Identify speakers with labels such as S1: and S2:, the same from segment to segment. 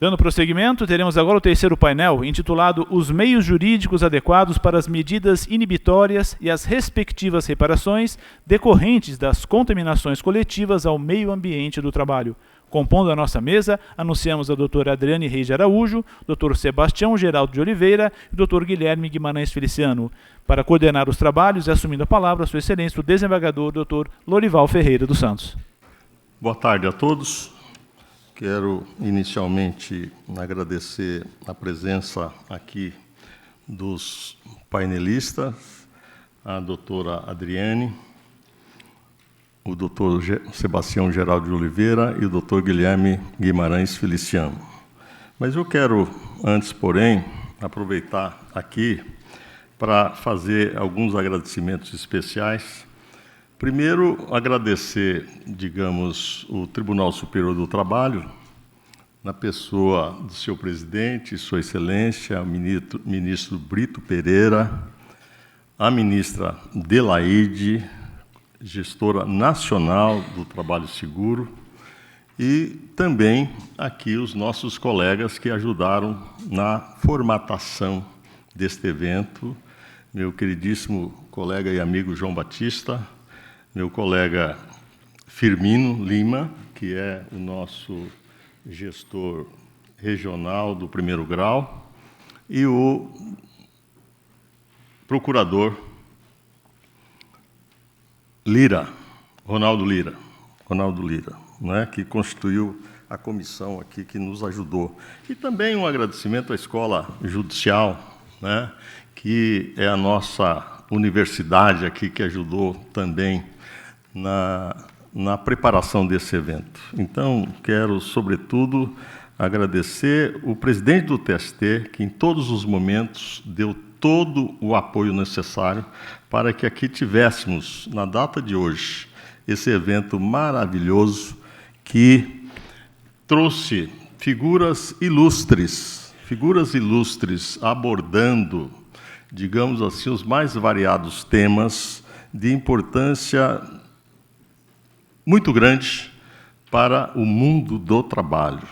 S1: Dando prosseguimento, teremos agora o terceiro painel, intitulado Os meios jurídicos adequados para as medidas inibitórias e as respectivas reparações decorrentes das contaminações coletivas ao meio ambiente do trabalho. Compondo a nossa mesa, anunciamos a doutora Adriane Reis de Araújo, doutor Sebastião Geraldo de Oliveira e doutor Guilherme Guimarães Feliciano. Para coordenar os trabalhos e assumindo a palavra, Sua Excelência, o desembargador doutor Lorival Ferreira dos Santos.
S2: Boa tarde a todos. Quero inicialmente agradecer a presença aqui dos painelistas, a doutora Adriane, o doutor Sebastião Geraldo de Oliveira e o doutor Guilherme Guimarães Feliciano. Mas eu quero, antes, porém, aproveitar aqui para fazer alguns agradecimentos especiais. Primeiro, agradecer, digamos, o Tribunal Superior do Trabalho, na pessoa do seu presidente, Sua Excelência, o ministro Brito Pereira, a ministra Delaide, gestora nacional do Trabalho Seguro, e também aqui os nossos colegas que ajudaram na formatação deste evento, meu queridíssimo colega e amigo João Batista, meu colega Firmino Lima, que é o nosso gestor regional do primeiro grau, e o procurador Ronaldo Lira, né, que constituiu a comissão aqui que nos ajudou. E também um agradecimento à Escola Judicial, né, que é a nossa universidade aqui, que ajudou também na preparação desse evento. Então, quero, sobretudo, agradecer o presidente do TST, que em todos os momentos deu todo o apoio necessário para que aqui tivéssemos, na data de hoje, esse evento maravilhoso que trouxe figuras ilustres abordando, digamos assim, os mais variados temas de importância muito grande para o mundo do trabalho,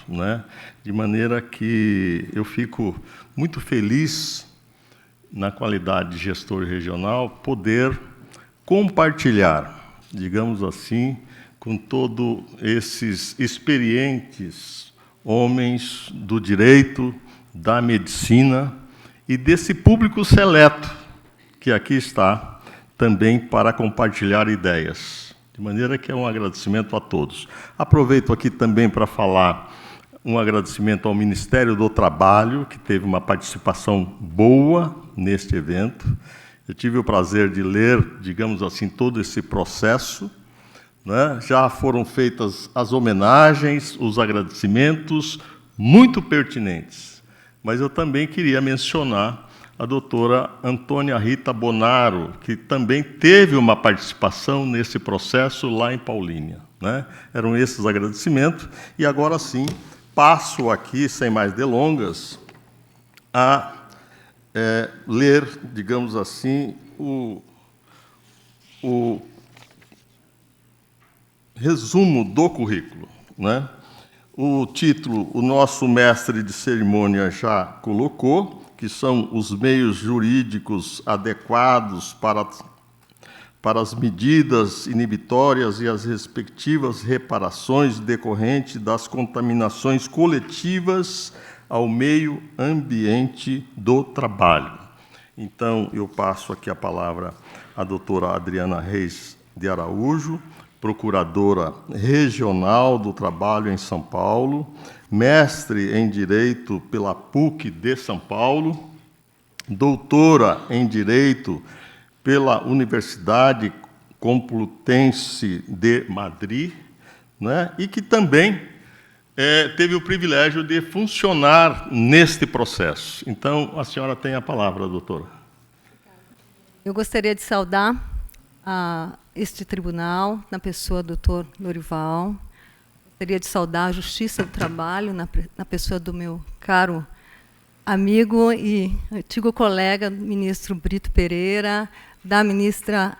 S2: né? De maneira que eu fico muito feliz, na qualidade de gestor regional, poder compartilhar, digamos assim, com todos esses experientes homens do direito, da medicina e desse público seleto que aqui está, também para compartilhar ideias. De maneira que é um agradecimento a todos. Aproveito aqui também para falar um agradecimento ao Ministério do Trabalho, que teve uma participação boa neste evento. Eu tive o prazer de ler, digamos assim, todo esse processo, né? Já foram feitas as homenagens, os agradecimentos, muito pertinentes. Mas eu também queria mencionar a doutora Antônia Rita Bonaro, que também teve uma participação nesse processo lá em Paulínia, né? Eram esses agradecimentos. E agora sim, passo aqui, sem mais delongas, a ler, digamos assim, o resumo do currículo, né? O título, o nosso mestre de cerimônia já colocou, que são os meios jurídicos adequados para as medidas inibitórias e as respectivas reparações decorrentes das contaminações coletivas ao meio ambiente do trabalho. Então, eu passo aqui a palavra à doutora Adriana Reis de Araújo, procuradora regional do trabalho em São Paulo, mestre em Direito pela PUC de São Paulo, doutora em Direito pela Universidade Complutense de Madrid, né, e que também teve o privilégio de funcionar neste processo. Então, a senhora tem a palavra, doutora.
S3: Eu gostaria de saudar este tribunal, na pessoa do doutor Lorival. Gostaria de saudar a Justiça do Trabalho, na pessoa do meu caro amigo e antigo colega, ministro Brito Pereira, da ministra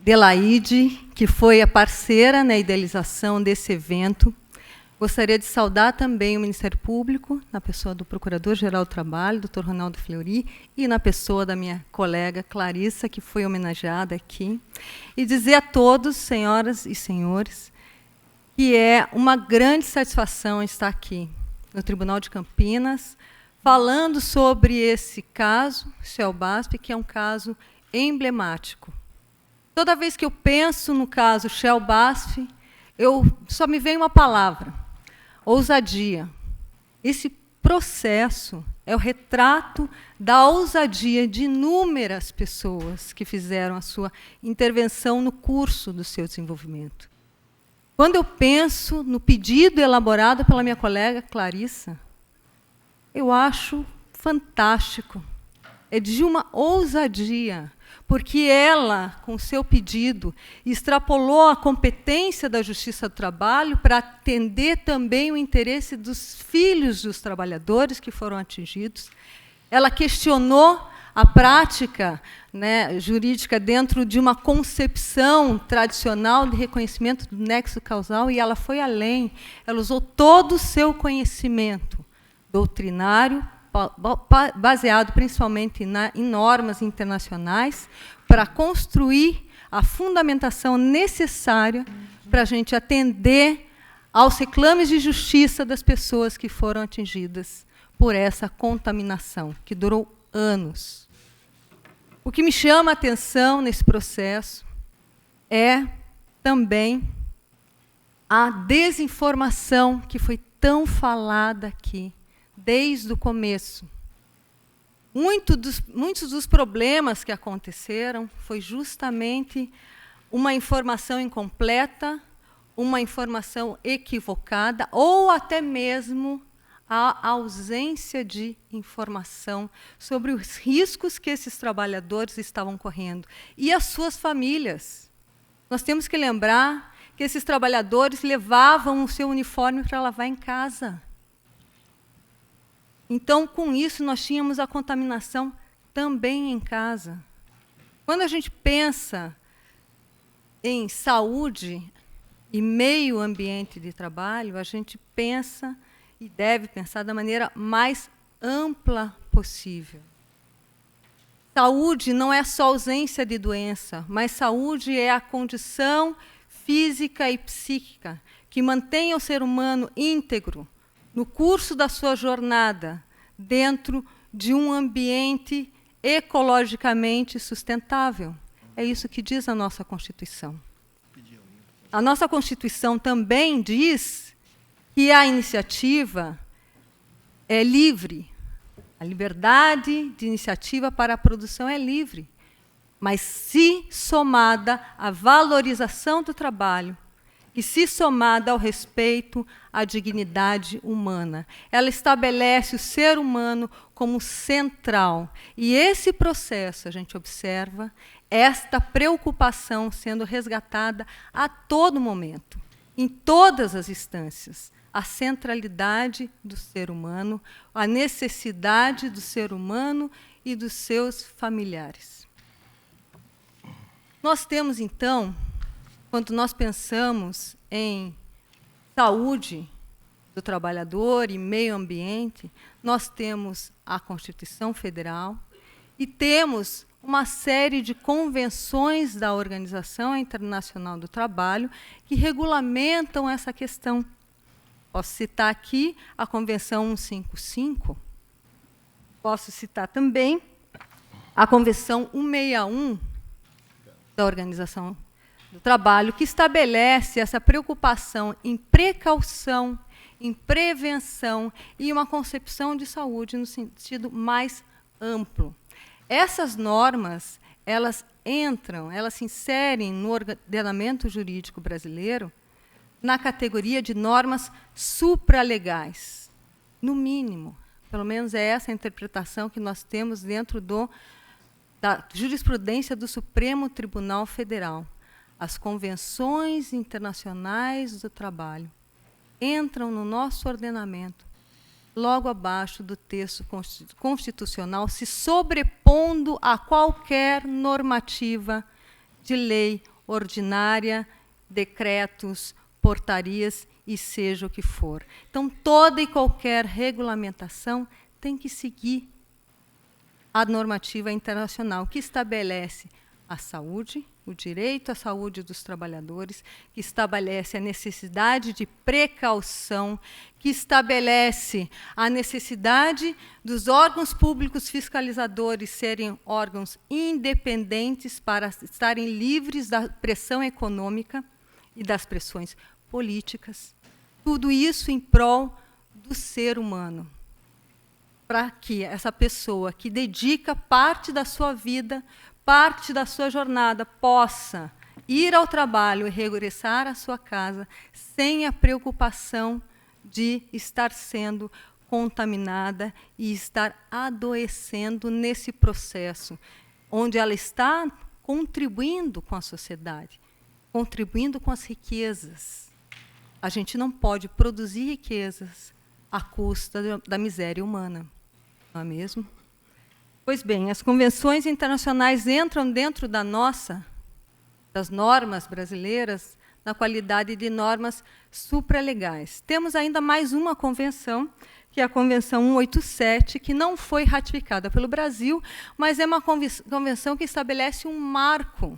S3: Delaide, que foi a parceira na idealização desse evento. Gostaria de saudar também o Ministério Público, na pessoa do Procurador-Geral do Trabalho, Dr. Ronaldo Fleury, e na pessoa da minha colega Clarissa, que foi homenageada aqui, e dizer a todos, senhoras e senhores, que é uma grande satisfação estar aqui, no Tribunal de Campinas, falando sobre esse caso, Shell BASF, que é um caso emblemático. Toda vez que eu penso no caso Shell BASF, só me vem uma palavra: ousadia. Esse processo é o retrato da ousadia de inúmeras pessoas que fizeram a sua intervenção no curso do seu desenvolvimento. Quando eu penso no pedido elaborado pela minha colega Clarissa, eu acho fantástico. É de uma ousadia, porque ela, com seu pedido, extrapolou a competência da Justiça do Trabalho para atender também o interesse dos filhos dos trabalhadores que foram atingidos. Ela questionou a prática, né, jurídica dentro de uma concepção tradicional de reconhecimento do nexo causal, e ela foi além. Ela usou todo o seu conhecimento doutrinário, baseado principalmente em normas internacionais, para construir a fundamentação necessária para a gente atender aos reclames de justiça das pessoas que foram atingidas por essa contaminação, que durou anos. O que me chama a atenção nesse processo é também a desinformação que foi falada aqui, desde o começo. Muitos dos problemas que aconteceram foi justamente uma informação incompleta, uma informação equivocada, ou até mesmo a ausência de informação sobre os riscos que esses trabalhadores estavam correndo e as suas famílias. Nós temos que lembrar que esses trabalhadores levavam o seu uniforme para lavar em casa. Então, com isso, nós tínhamos a contaminação também em casa. Quando a gente pensa em saúde e meio ambiente de trabalho, a gente pensa e deve pensar da maneira mais ampla possível. Saúde não é só ausência de doença, mas saúde é a condição física e psíquica que mantém o ser humano íntegro no curso da sua jornada, dentro de um ambiente ecologicamente sustentável. É isso que diz a nossa Constituição. A nossa Constituição também diz que a iniciativa é livre. A liberdade de iniciativa para a produção é livre, mas se somada à valorização do trabalho, e se somada ao respeito à dignidade humana. Ela estabelece o ser humano como central. E esse processo, a gente observa, esta preocupação sendo resgatada a todo momento, em todas as instâncias. A centralidade do ser humano, a necessidade do ser humano e dos seus familiares. Nós temos, então, quando nós pensamos em saúde do trabalhador e meio ambiente, nós temos a Constituição Federal e temos uma série de convenções da Organização Internacional do Trabalho que regulamentam essa questão. Posso citar aqui a Convenção 155, posso citar também a Convenção 161 da Organização do Trabalho, que estabelece essa preocupação em precaução, em prevenção e uma concepção de saúde no sentido mais amplo. Essas normas, elas se inserem no ordenamento jurídico brasileiro na categoria de normas supralegais, no mínimo. Pelo menos é essa a interpretação que nós temos dentro da jurisprudência do Supremo Tribunal Federal. As convenções internacionais do trabalho entram no nosso ordenamento, logo abaixo do texto constitucional, se sobrepondo a qualquer normativa de lei ordinária, decretos, portarias e seja o que for. Então, toda e qualquer regulamentação tem que seguir a normativa internacional, que estabelece a saúde, o direito à saúde dos trabalhadores, que estabelece a necessidade de precaução, que estabelece a necessidade dos órgãos públicos fiscalizadores serem órgãos independentes para estarem livres da pressão econômica e das pressões políticas. Tudo isso em prol do ser humano, para que essa pessoa que dedica parte da sua vida, parte da sua jornada, possa ir ao trabalho e regressar à sua casa sem a preocupação de estar sendo contaminada e estar adoecendo nesse processo, onde ela está contribuindo com a sociedade, contribuindo com as riquezas. A gente não pode produzir riquezas à custa da miséria humana, não é mesmo? Pois bem, as convenções internacionais entram dentro das normas brasileiras, na qualidade de normas supralegais. Temos ainda mais uma convenção, que é a Convenção 187, que não foi ratificada pelo Brasil, mas é uma convenção que estabelece um marco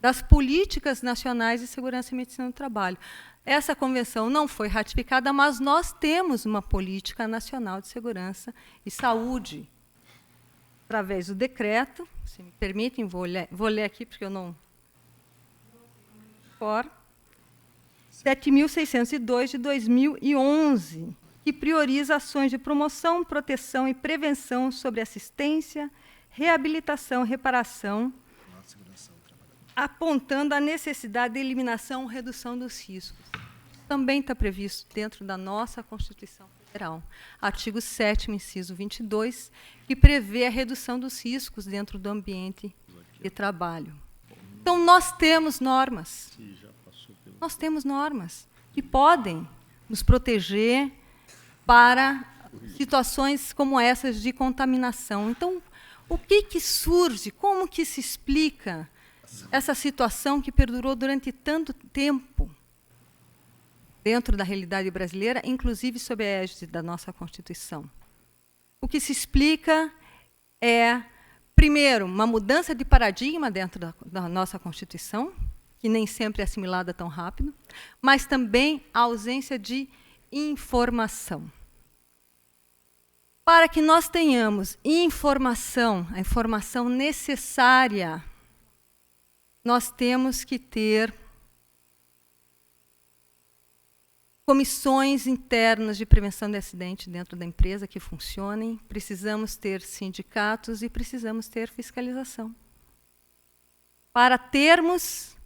S3: das políticas nacionais de segurança e medicina do trabalho. Essa convenção não foi ratificada, mas nós temos uma política nacional de segurança e saúde, através do decreto, se me permitem, vou ler aqui, porque eu não... 7.602, de 2011, que prioriza ações de promoção, proteção e prevenção sobre assistência, reabilitação, reparação, apontando a necessidade de eliminação e redução dos riscos. Também está previsto dentro da nossa Constituição Federal, artigo 7º, inciso 22, que prevê a redução dos riscos dentro do ambiente de trabalho. Então, nós temos normas. Nós temos normas que podem nos proteger para situações como essas de contaminação. Então, o que surge? Como que se explica essa situação que perdurou durante tanto tempo dentro da realidade brasileira, inclusive sob a égide da nossa Constituição? O que se explica é, primeiro, uma mudança de paradigma dentro da nossa Constituição, que nem sempre é assimilada tão rápido, mas também a ausência de informação. Para que nós tenhamos informação, a informação necessária, nós temos que ter comissões internas de prevenção de acidente dentro da empresa que funcionem, precisamos ter sindicatos e precisamos ter fiscalização. Para termos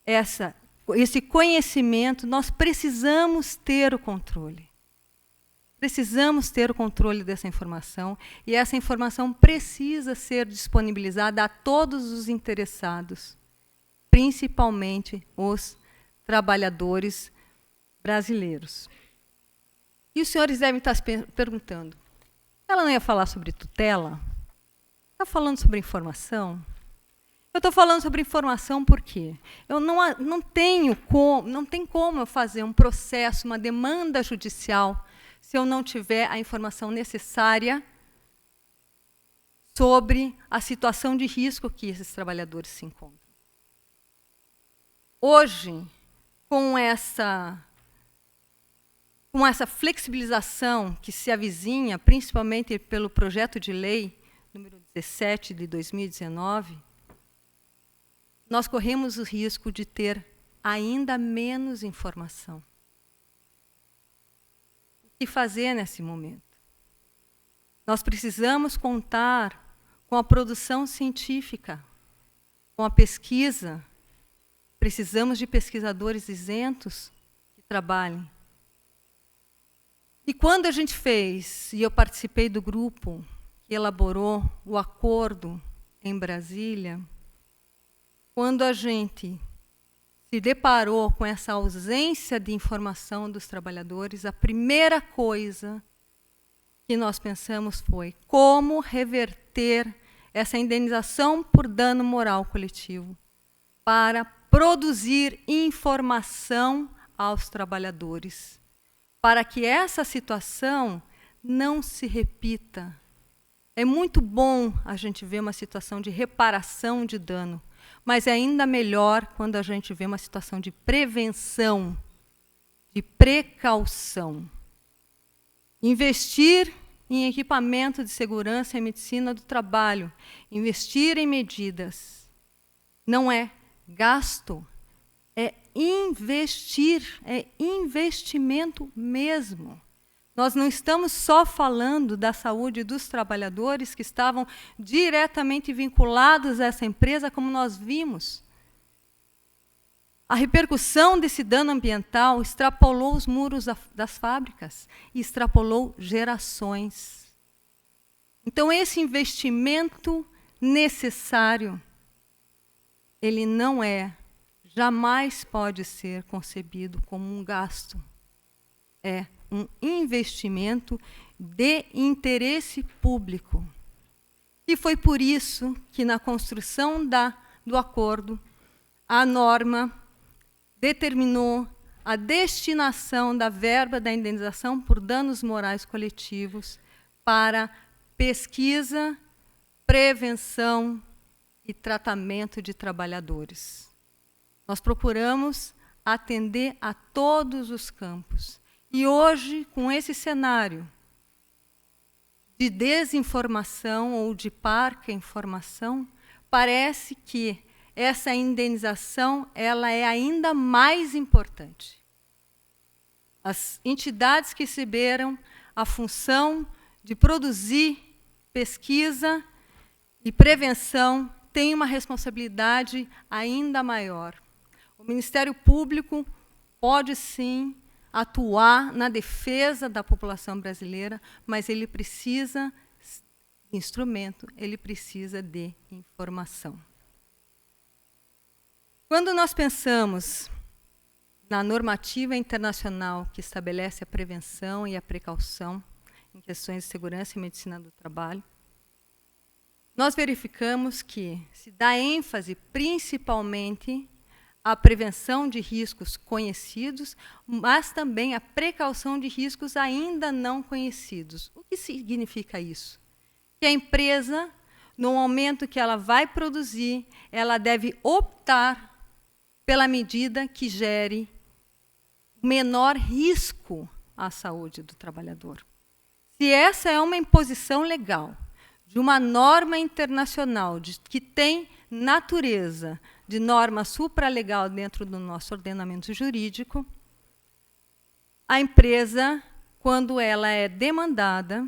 S3: esse conhecimento, nós precisamos ter o controle. Precisamos ter o controle dessa informação, e essa informação precisa ser disponibilizada a todos os interessados, principalmente os trabalhadores brasileiros. E os senhores devem estar se perguntando, ela não ia falar sobre tutela? Está falando sobre informação? Eu estou falando sobre informação porque não tem como eu fazer um processo, uma demanda judicial, se eu não tiver a informação necessária sobre a situação de risco que esses trabalhadores se encontram. Hoje, com essa flexibilização que se avizinha, principalmente pelo projeto de lei número 17 de 2019, nós corremos o risco de ter ainda menos informação. O que fazer nesse momento? Nós precisamos contar com a produção científica, com a pesquisa. Precisamos de pesquisadores isentos que trabalhem. E quando a gente fez, e eu participei do grupo que elaborou o acordo em Brasília, quando a gente se deparou com essa ausência de informação dos trabalhadores, a primeira coisa que nós pensamos foi como reverter essa indenização por dano moral coletivo para produzir informação aos trabalhadores, para que essa situação não se repita. É muito bom a gente ver uma situação de reparação de dano, mas é ainda melhor quando a gente vê uma situação de prevenção, de precaução. Investir em equipamento de segurança e medicina do trabalho, investir em medidas, não é gasto, é investir, é investimento mesmo. Nós não estamos só falando da saúde dos trabalhadores que estavam diretamente vinculados a essa empresa, como nós vimos. A repercussão desse dano ambiental extrapolou os muros das fábricas e extrapolou gerações. Então, esse investimento necessário, ele não jamais pode ser concebido como um gasto. É um investimento de interesse público. E foi por isso que, na construção do acordo, a norma determinou a destinação da verba da indenização por danos morais coletivos para pesquisa, prevenção e tratamento de trabalhadores. Nós procuramos atender a todos os campos. E hoje, com esse cenário de desinformação ou de parca informação, parece que essa indenização ela é ainda mais importante. As entidades que receberam a função de produzir pesquisa e prevenção têm uma responsabilidade ainda maior. O Ministério Público pode, sim, atuar na defesa da população brasileira, mas ele precisa de instrumento, ele precisa de informação. Quando nós pensamos na normativa internacional que estabelece a prevenção e a precaução em questões de segurança e medicina do trabalho, nós verificamos que se dá ênfase principalmente à prevenção de riscos conhecidos, mas também à precaução de riscos ainda não conhecidos. O que significa isso? Que a empresa, no momento que ela vai produzir, ela deve optar pela medida que gere menor risco à saúde do trabalhador. Se essa é uma imposição legal de uma norma internacional que tem natureza de norma supralegal dentro do nosso ordenamento jurídico, a empresa, quando ela é demandada,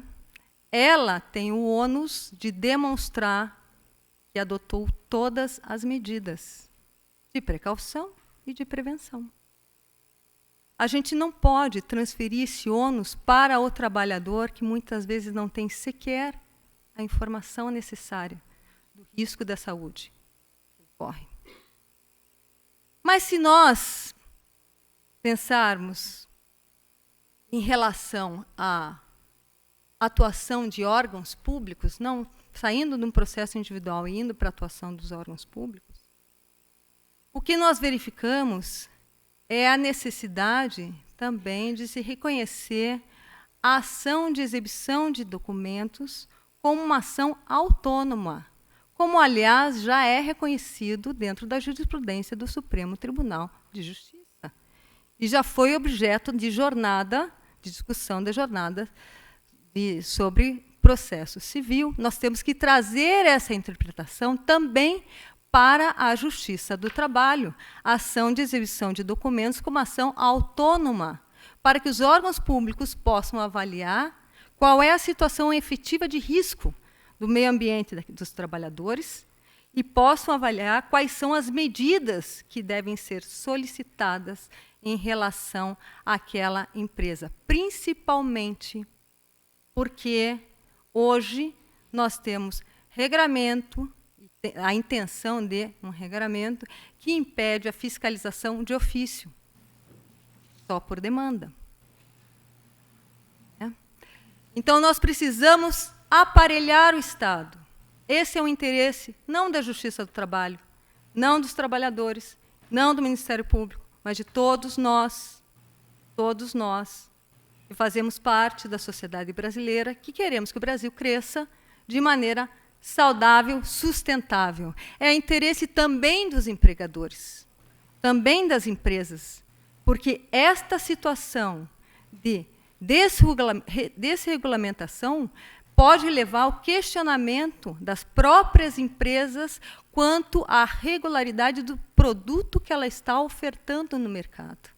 S3: ela tem o ônus de demonstrar que adotou todas as medidas de precaução e de prevenção. A gente não pode transferir esse ônus para o trabalhador que muitas vezes não tem sequer a informação necessária do risco da saúde que ocorre. Mas se nós pensarmos em relação à atuação de órgãos públicos, não saindo de um processo individual e indo para a atuação dos órgãos públicos, o que nós verificamos é a necessidade também de se reconhecer a ação de exibição de documentos como uma ação autônoma, como, aliás, já é reconhecido dentro da jurisprudência do Supremo Tribunal de Justiça. E já foi objeto de jornada, de discussão da jornada sobre processo civil. Nós temos que trazer essa interpretação também para a Justiça do Trabalho, a ação de exibição de documentos como ação autônoma, para que os órgãos públicos possam avaliar qual é a situação efetiva de risco do meio ambiente dos trabalhadores e possam avaliar quais são as medidas que devem ser solicitadas em relação àquela empresa, principalmente porque hoje nós temos regramento, a intenção de um regramento que impede a fiscalização de ofício, só por demanda. Então, nós precisamos aparelhar o Estado. Esse é o interesse não da Justiça do Trabalho, não dos trabalhadores, não do Ministério Público, mas de todos nós que fazemos parte da sociedade brasileira, que queremos que o Brasil cresça de maneira saudável, sustentável. É interesse também dos empregadores, também das empresas, porque esta situação de desregulamentação pode levar ao questionamento das próprias empresas quanto à regularidade do produto que ela está ofertando no mercado.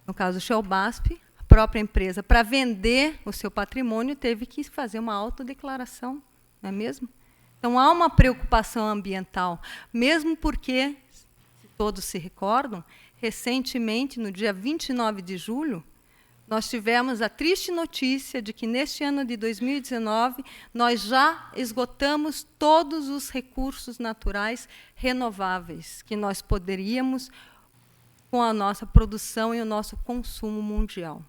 S3: No caso do Shell Basf, a própria empresa, para vender o seu patrimônio, teve que fazer uma autodeclaração, não é mesmo? Então, há uma preocupação ambiental, mesmo porque, se todos se recordam, recentemente, no dia 29 de julho, nós tivemos a triste notícia de que, neste ano de 2019, nós já esgotamos todos os recursos naturais renováveis que nós poderíamos com a nossa produção e o nosso consumo mundial.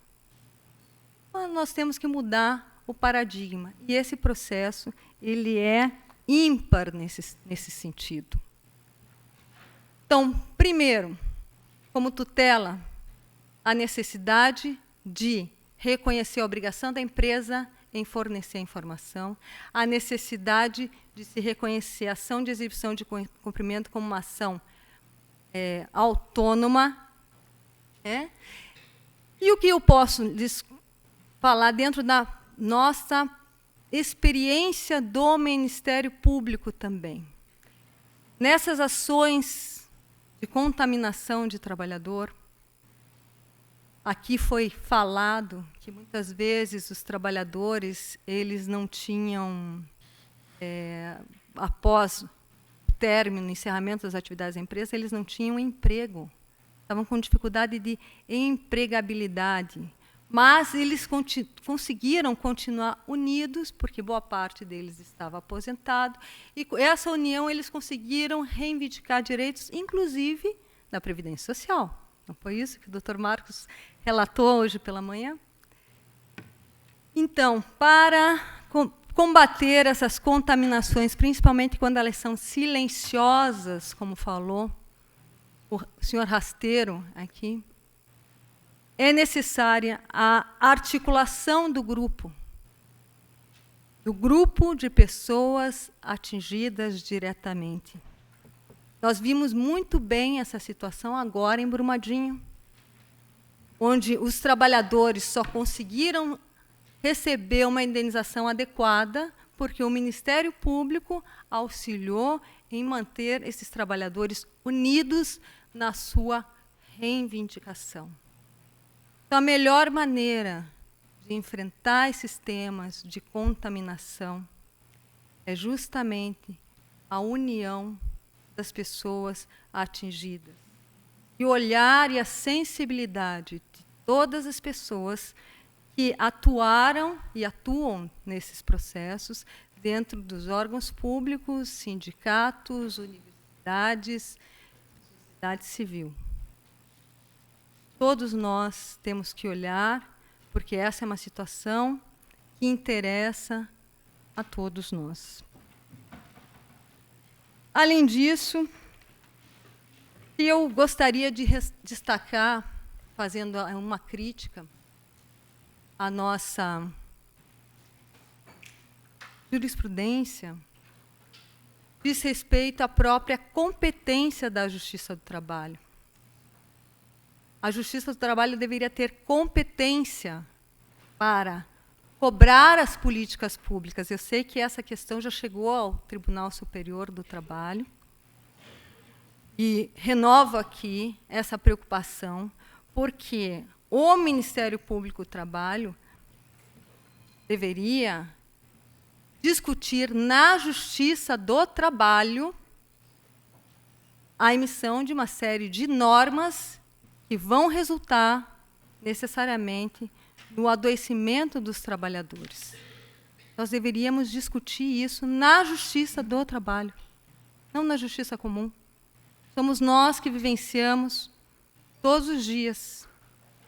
S3: Então, nós temos que mudar o paradigma, e esse processo ele é ímpar nesse sentido. Então, primeiro, como tutela, a necessidade de reconhecer a obrigação da empresa em fornecer a informação, a necessidade de se reconhecer a ação de exibição de cumprimento como uma ação autônoma. E o que eu posso lhes falar dentro da nossa experiência do Ministério Público também? Nessas ações de contaminação de trabalhador, aqui foi falado que, muitas vezes, os trabalhadores eles não tinham, após o término, encerramento das atividades da empresa, eles não tinham emprego. Estavam com dificuldade de empregabilidade. Mas eles conseguiram continuar unidos, porque boa parte deles estava aposentado, e com essa união eles conseguiram reivindicar direitos, inclusive da Previdência Social. Não foi isso que o Dr. Marcos relatou hoje pela manhã? Então, para combater essas contaminações, principalmente quando elas são silenciosas, como falou o senhor Rasteiro aqui, é necessária a articulação do grupo de pessoas atingidas diretamente. Nós vimos muito bem essa situação agora em Brumadinho, onde os trabalhadores só conseguiram receber uma indenização adequada porque o Ministério Público auxiliou em manter esses trabalhadores unidos na sua reivindicação. Então, a melhor maneira de enfrentar esses temas de contaminação é justamente a união das pessoas atingidas. E o olhar e a sensibilidade de todas as pessoas que atuaram e atuam nesses processos dentro dos órgãos públicos, sindicatos, universidades, sociedade civil. Todos nós temos que olhar, porque essa é uma situação que interessa a todos nós. Além disso, eu gostaria de destacar, fazendo uma crítica à nossa jurisprudência, diz respeito à própria competência da Justiça do Trabalho. A Justiça do Trabalho deveria ter competência para cobrar as políticas públicas. Eu sei que essa questão já chegou ao Tribunal Superior do Trabalho, e renovo aqui essa preocupação, porque o Ministério Público do Trabalho deveria discutir na Justiça do Trabalho a emissão de uma série de normas que vão resultar necessariamente no adoecimento dos trabalhadores. Nós deveríamos discutir isso na Justiça do Trabalho, não na Justiça Comum. Somos nós que vivenciamos todos os dias,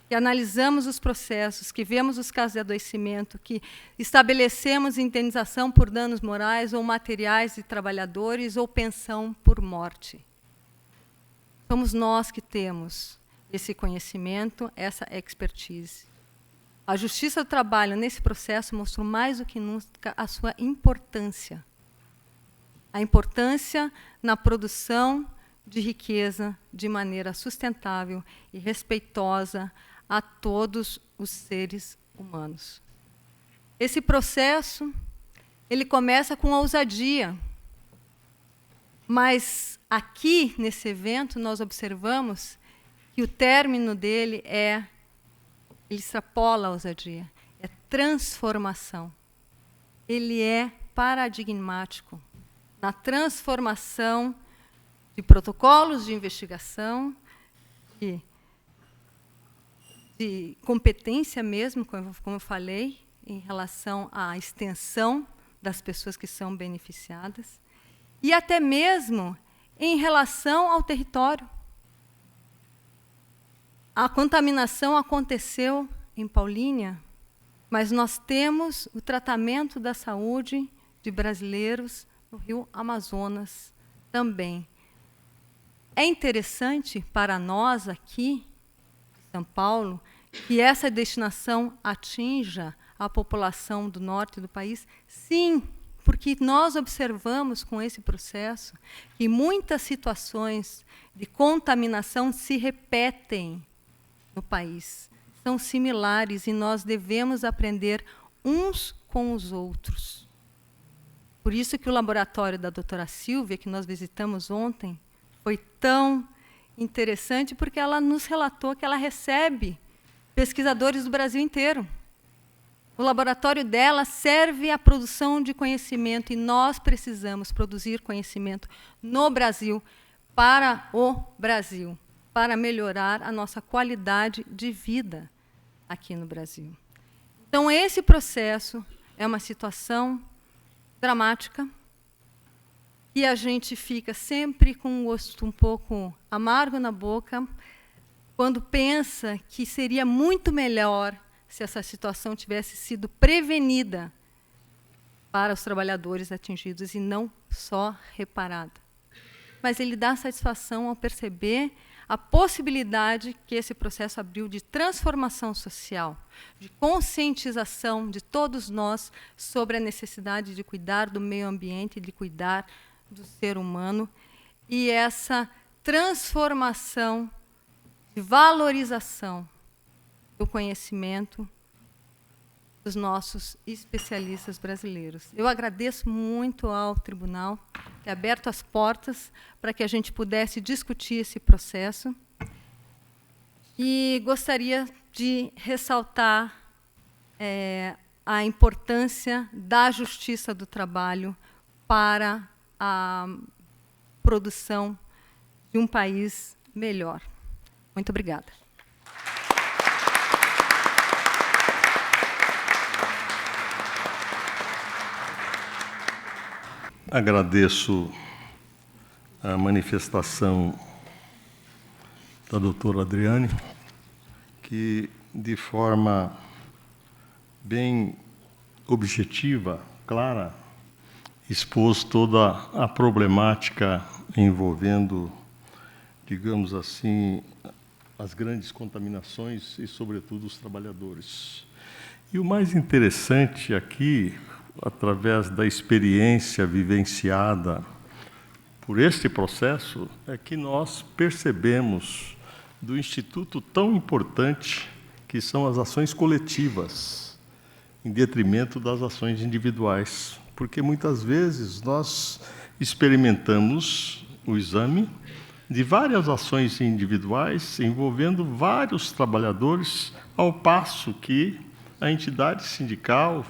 S3: que analisamos os processos, que vemos os casos de adoecimento, que estabelecemos indenização por danos morais ou materiais de trabalhadores ou pensão por morte. Somos nós que temos esse conhecimento, essa expertise. A Justiça do Trabalho, nesse processo, mostrou mais do que nunca a sua importância. A importância na produção de riqueza de maneira sustentável e respeitosa a todos os seres humanos. Esse processo, ele começa com ousadia, mas aqui, nesse evento, nós observamos que o término dele ele extrapola a ousadia, é transformação. Ele é paradigmático na transformação de protocolos de investigação, de competência mesmo, como eu falei, em relação à extensão das pessoas que são beneficiadas, e até mesmo em relação ao território. A contaminação aconteceu em Paulínia, mas nós temos o tratamento da saúde de brasileiros no Rio Amazonas também. É interessante para nós aqui, em São Paulo, que essa destinação atinja a população do norte do país? Sim, porque nós observamos com esse processo que muitas situações de contaminação se repetem no país, são similares, e nós devemos aprender uns com os outros. Por isso que o laboratório da doutora Silvia, que nós visitamos ontem, foi tão interessante, porque ela nos relatou que ela recebe pesquisadores do Brasil inteiro. O laboratório dela serve à produção de conhecimento, e nós precisamos produzir conhecimento no Brasil, para o Brasil, para melhorar a nossa qualidade de vida aqui no Brasil. Então, esse processo é uma situação dramática, e a gente fica sempre com um gosto um pouco amargo na boca, quando pensa que seria muito melhor se essa situação tivesse sido prevenida para os trabalhadores atingidos e não só reparada. Mas ele dá satisfação ao perceber a possibilidade que esse processo abriu de transformação social, de conscientização de todos nós sobre a necessidade de cuidar do meio ambiente, de cuidar do ser humano, e essa transformação de valorização do conhecimento dos nossos especialistas brasileiros. Eu agradeço muito ao tribunal ter aberto as portas para que a gente pudesse discutir esse processo, e gostaria de ressaltar a importância da justiça do trabalho para a produção de um país melhor. Muito obrigada.
S2: Agradeço a manifestação da doutora Adriane, que, de forma bem objetiva, clara, expôs toda a problemática envolvendo, digamos assim, as grandes contaminações e, sobretudo, os trabalhadores. E o mais interessante aqui, através da experiência vivenciada por este processo, é que nós percebemos do instituto tão importante que são as ações coletivas, em detrimento das ações individuais. Porque, muitas vezes, nós experimentamos o exame de várias ações individuais envolvendo vários trabalhadores, ao passo que a entidade sindical,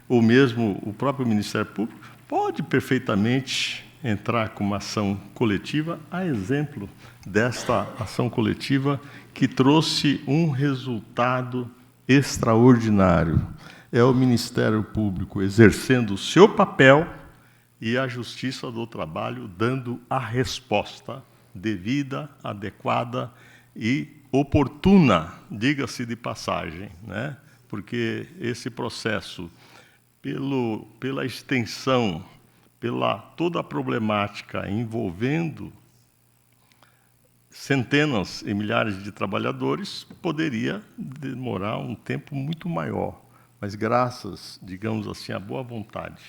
S2: ou mesmo o próprio Ministério Público, pode perfeitamente entrar com uma ação coletiva, a exemplo desta ação coletiva que trouxe um resultado extraordinário. É o Ministério Público exercendo o seu papel e a Justiça do Trabalho dando a resposta devida, adequada e oportuna, diga-se de passagem, porque esse processo, pela extensão, pela toda a problemática envolvendo centenas e milhares de trabalhadores, poderia demorar um tempo muito maior. Mas graças, digamos assim, à boa vontade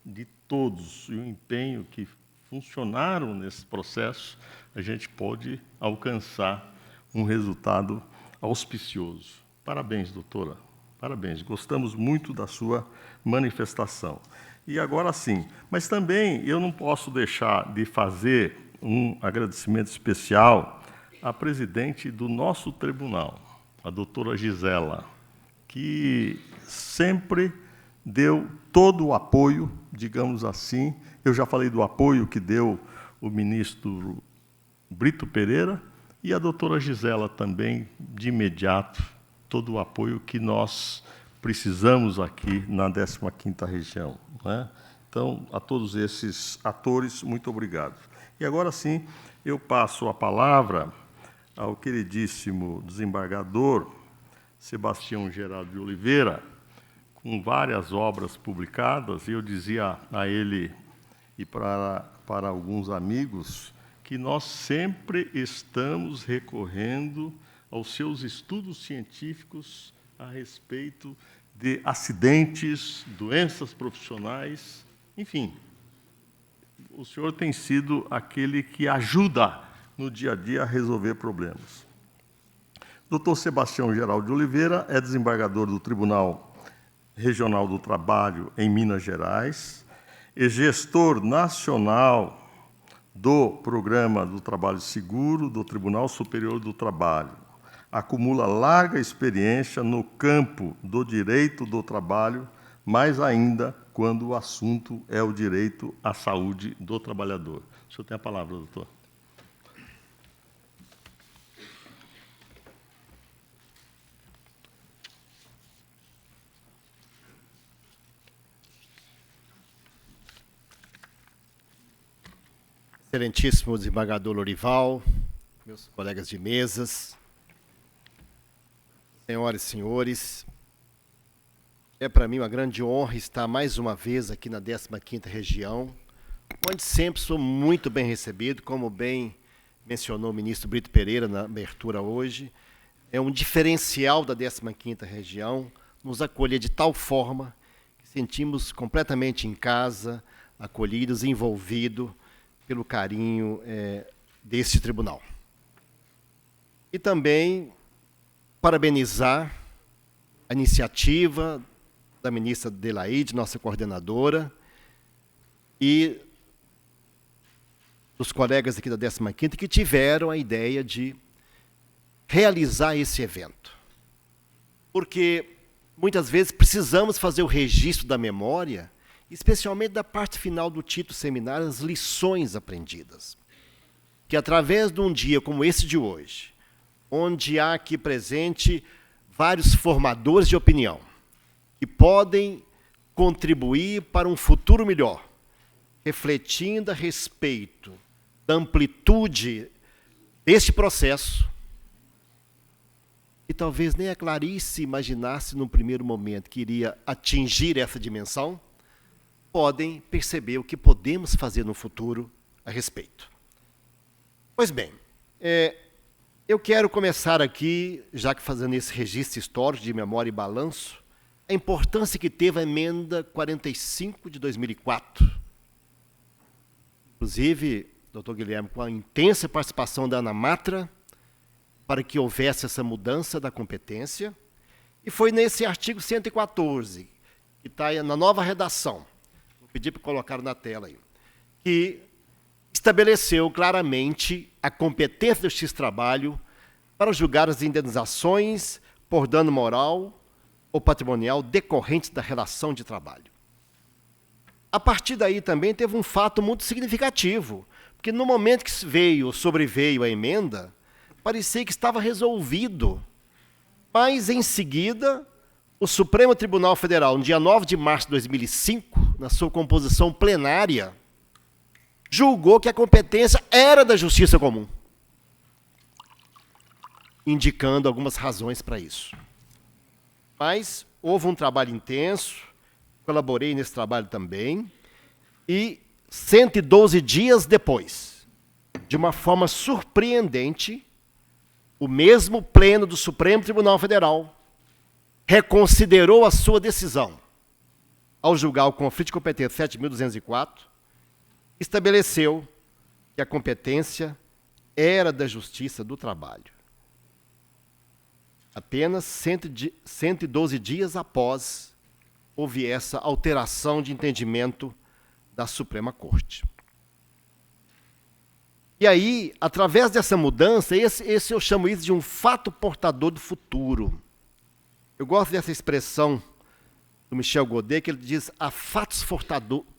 S2: de todos e o empenho que funcionaram nesse processo, a gente pode alcançar um resultado auspicioso. Parabéns, doutora. Parabéns. Gostamos muito da sua manifestação. E agora sim, mas também eu não posso deixar de fazer um agradecimento especial à presidente do nosso tribunal, a doutora Gisela, que sempre deu todo o apoio, digamos assim. Eu já falei do apoio que deu o ministro Brito Pereira, e a doutora Gisela também, de imediato, todo o apoio que nós precisamos aqui na 15ª região, né? Então, a todos esses atores, muito obrigado. E agora sim, eu passo a palavra ao queridíssimo desembargador Sebastião Geraldo de Oliveira, com várias obras publicadas, e eu dizia a ele e para alguns amigos que nós sempre estamos recorrendo aos seus estudos científicos a respeito de acidentes, doenças profissionais, enfim. O senhor tem sido aquele que ajuda no dia a dia a resolver problemas. Dr. Sebastião Geraldo de Oliveira é desembargador do Tribunal Regional do Trabalho em Minas Gerais, é gestor nacional do Programa do Trabalho Seguro do Tribunal Superior do Trabalho. Acumula larga experiência no campo do direito do trabalho, mais ainda quando o assunto é o direito à saúde do trabalhador. O senhor tem a palavra, doutor.
S4: Excelentíssimo desembargador Lorival, meus colegas de mesas, senhoras e senhores, é para mim uma grande honra estar mais uma vez aqui na 15ª região, onde sempre sou muito bem recebido, como bem mencionou o ministro Brito Pereira na abertura hoje. É um diferencial da 15ª região nos acolher de tal forma que sentimos completamente em casa, acolhidos, envolvidos pelo carinho deste tribunal. E também parabenizar a iniciativa da ministra Adelaide, nossa coordenadora, e dos colegas aqui da 15ª que tiveram a ideia de realizar esse evento. Porque muitas vezes precisamos fazer o registro da memória, especialmente da parte final do título seminário, as lições aprendidas. Que através de um dia como esse de hoje, onde há aqui presente vários formadores de opinião, que podem contribuir para um futuro melhor, refletindo a respeito da amplitude deste processo, e talvez nem a Clarice imaginasse num primeiro momento que iria atingir essa dimensão, podem perceber o que podemos fazer no futuro a respeito. Pois bem, eu quero começar aqui, já que fazendo esse registro histórico de memória e balanço, a importância que teve a emenda 45 de 2004. Inclusive, doutor Guilherme, com a intensa participação da Ana Matra, para que houvesse essa mudança da competência, e foi nesse artigo 114, que está na nova redação, vou pedir para colocar na tela aí, que estabeleceu claramente a competência do Justiça-Trabalho para julgar as indenizações por dano moral ou patrimonial decorrentes da relação de trabalho. A partir daí também teve um fato muito significativo, porque no momento que sobreveio a emenda, parecia que estava resolvido, mas em seguida o Supremo Tribunal Federal, no dia 9 de março de 2005, na sua composição plenária, julgou que a competência era da Justiça Comum, indicando algumas razões para isso. Mas houve um trabalho intenso, colaborei nesse trabalho também, e 112 dias depois, de uma forma surpreendente, o mesmo Pleno do Supremo Tribunal Federal reconsiderou a sua decisão ao julgar o conflito de competência 7.204, estabeleceu que a competência era da Justiça do Trabalho. Apenas 112 dias após houve essa alteração de entendimento da Suprema Corte. E aí, através dessa mudança, esse eu chamo isso de um fato portador do futuro. Eu gosto dessa expressão do Michel Godet, que ele diz, há fatos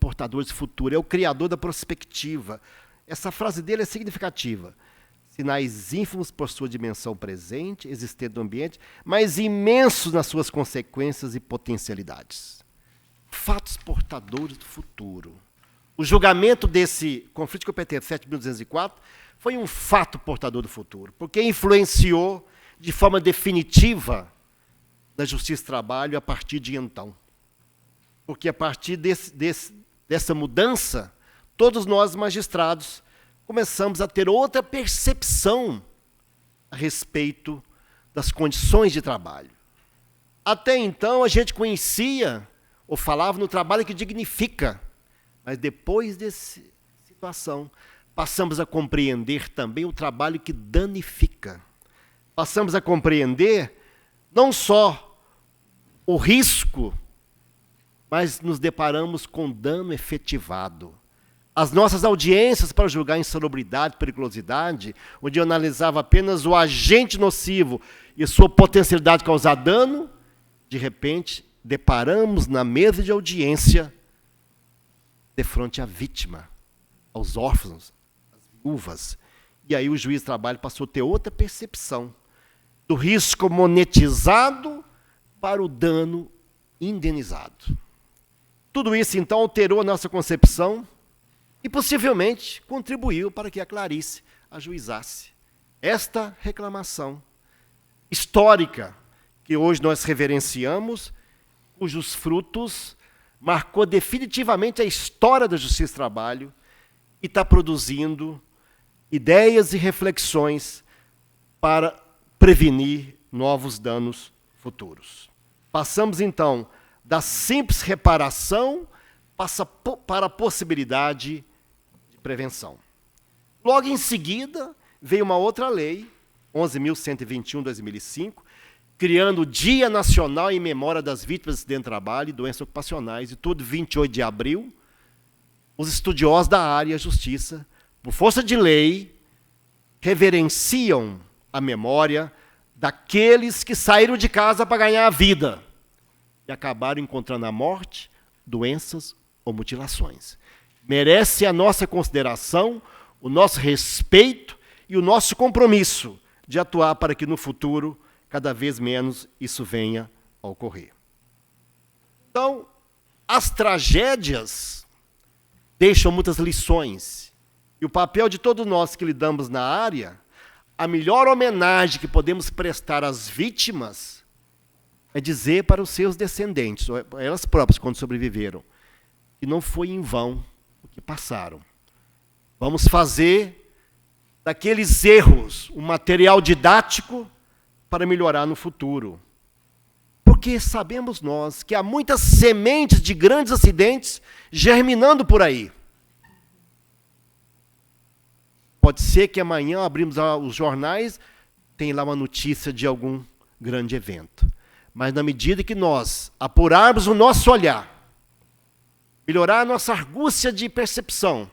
S4: portadores do futuro, é o criador da perspectiva. Essa frase dele é significativa. Sinais ínfimos por sua dimensão presente, existente no ambiente, mas imensos nas suas consequências e potencialidades. Fatos portadores do futuro. O julgamento desse conflito de competência 7.204 foi um fato portador do futuro, porque influenciou de forma definitiva na Justiça do Trabalho a partir de então. Porque a partir dessa mudança, todos nós magistrados começamos a ter outra percepção a respeito das condições de trabalho. Até então, a gente conhecia ou falava no trabalho que dignifica, mas depois dessa situação, passamos a compreender também o trabalho que danifica. Passamos a compreender não só o risco, mas nos deparamos com dano efetivado. As nossas audiências para julgar insalubridade e periculosidade, onde eu analisava apenas o agente nocivo e sua potencialidade de causar dano, de repente, deparamos na mesa de audiência de frente à vítima, aos órfãos, às viúvas. E aí o juiz de trabalho passou a ter outra percepção do risco monetizado para o dano indenizado. Tudo isso, então, alterou a nossa concepção e, possivelmente, contribuiu para que a Clarice ajuizasse esta reclamação histórica que hoje nós reverenciamos, cujos frutos marcou definitivamente a história da Justiça do Trabalho e está produzindo ideias e reflexões para prevenir novos danos futuros. Passamos, então, da simples reparação para a possibilidade de prevenção. Logo em seguida, veio uma outra lei, 11.121/2005, criando o Dia Nacional em Memória das Vítimas de Acidente de Trabalho e Doenças Ocupacionais, e todo 28 de abril, os estudiosos da área a justiça, por força de lei, reverenciam a memória daqueles que saíram de casa para ganhar a vida e acabaram encontrando a morte, doenças ou mutilações. Merece a nossa consideração, o nosso respeito e o nosso compromisso de atuar para que no futuro, cada vez menos, isso venha a ocorrer. Então, as tragédias deixam muitas lições. E o papel de todos nós que lidamos na área, a melhor homenagem que podemos prestar às vítimas é dizer para os seus descendentes, ou elas próprias, quando sobreviveram, que não foi em vão o que passaram. Vamos fazer daqueles erros um material didático para melhorar no futuro. Porque sabemos nós que há muitas sementes de grandes acidentes germinando por aí. Pode ser que amanhã abrimos os jornais, tem lá uma notícia de algum grande evento. Mas na medida que nós apurarmos o nosso olhar, melhorar a nossa argúcia de percepção,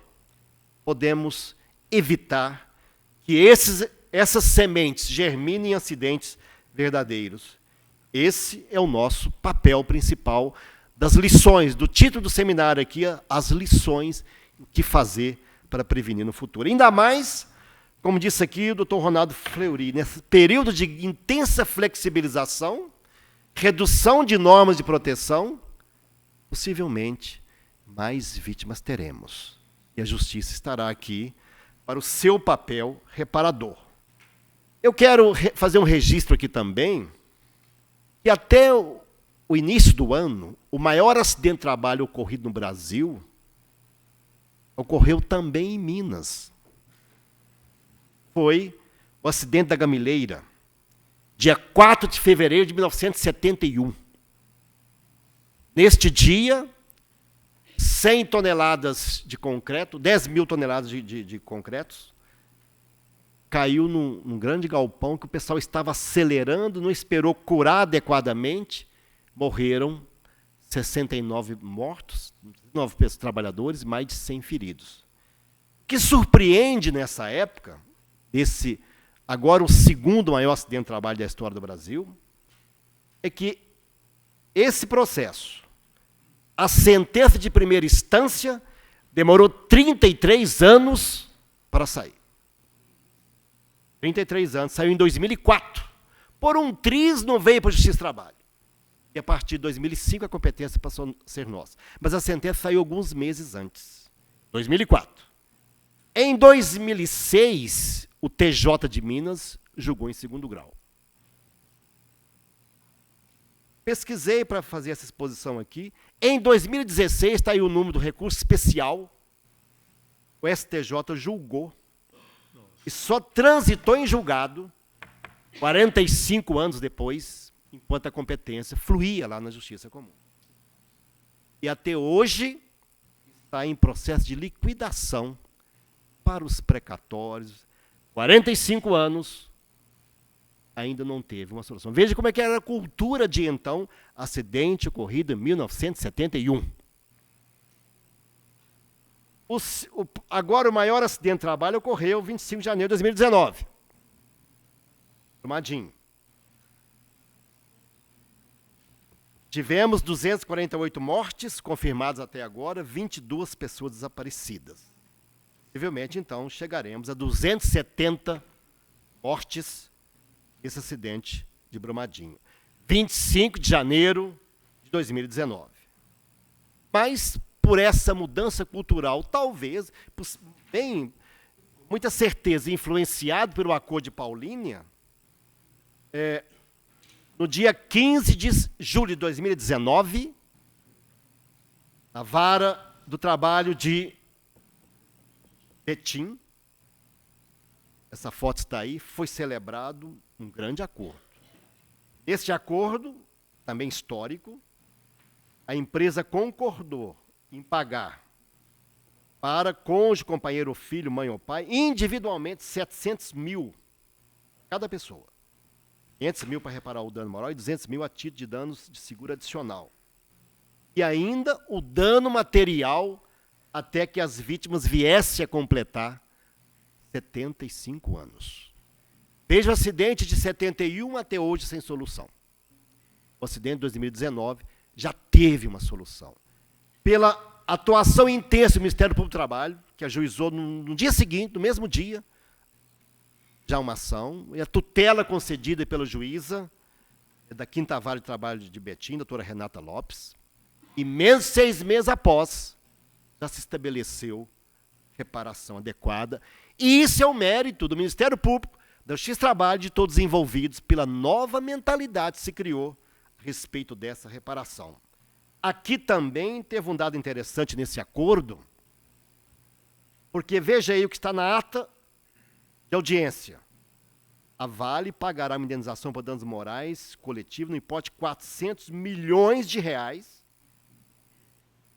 S4: podemos evitar que essas sementes germinem em acidentes verdadeiros. Esse é o nosso papel principal das lições, do título do seminário aqui, as lições, o que fazer para prevenir no futuro. Ainda mais, como disse aqui o Dr. Ronaldo Fleury, nesse período de intensa flexibilização, redução de normas de proteção, possivelmente mais vítimas teremos. E a justiça estará aqui para o seu papel reparador. Eu quero fazer um registro aqui também, que até o início do ano, o maior acidente de trabalho ocorrido no Brasil ocorreu também em Minas. Foi o acidente da Gamileira, dia 4 de fevereiro de 1971. Neste dia, 100 toneladas de concreto, 10 mil toneladas de concretos, caiu num grande galpão que o pessoal estava acelerando, não esperou curar adequadamente, morreram 69 mortos, 9 trabalhadores, mais de 100 feridos. O que surpreende nessa época, agora o segundo maior acidente de trabalho da história do Brasil, é que esse processo, a sentença de primeira instância, demorou 33 anos para sair. 33 anos, saiu em 2004. Por um triz não veio para a Justiça do Trabalho. E a partir de 2005 a competência passou a ser nossa. Mas a sentença saiu alguns meses antes. 2004. Em 2006, o TJ de Minas julgou em segundo grau. Pesquisei para fazer essa exposição aqui. Em 2016, está aí o número do recurso especial. O STJ julgou e só transitou em julgado 45 anos depois, enquanto a competência fluía lá na Justiça Comum. E até hoje está em processo de liquidação para os precatórios. 45 anos, ainda não teve uma solução. Veja como é que era a cultura de então, acidente ocorrido em 1971. Agora o maior acidente de trabalho ocorreu 25 de janeiro de 2019. Brumadinho. Tivemos 248 mortes confirmadas até agora, 22 pessoas desaparecidas. Possivelmente, então, chegaremos a 270 mortes nesse acidente de Brumadinho. 25 de janeiro de 2019. Mas, por essa mudança cultural, talvez, bem, muita certeza, influenciado pelo Acordo de Paulínia, no dia 15 de julho de 2019, na Vara do Trabalho de Betim, essa foto está aí, foi celebrado um grande acordo. Este acordo, também histórico, a empresa concordou em pagar para cônjuge, companheiro ou filho, mãe ou pai, individualmente 700 mil cada pessoa. 500 mil para reparar o dano moral e 200 mil a título de danos de seguro adicional. E ainda o dano material até que as vítimas viessem a completar 75 anos. Veja o acidente de 71 até hoje sem solução. O acidente de 2019 já teve uma solução. Pela atuação intensa do Ministério Público do Trabalho, que ajuizou no dia seguinte, no mesmo dia, já uma ação, e a tutela concedida pela juíza da 5ª Vara de Trabalho de Betim, doutora Renata Lopes, e menos de 6 meses após, já se estabeleceu reparação adequada. E isso é o mérito do Ministério Público, da Justiça do Trabalho, de todos os envolvidos, pela nova mentalidade que se criou a respeito dessa reparação. Aqui também teve um dado interessante nesse acordo, porque veja aí o que está na ata de audiência. A Vale pagará uma indenização por danos morais coletivos no importe de 400 milhões de reais,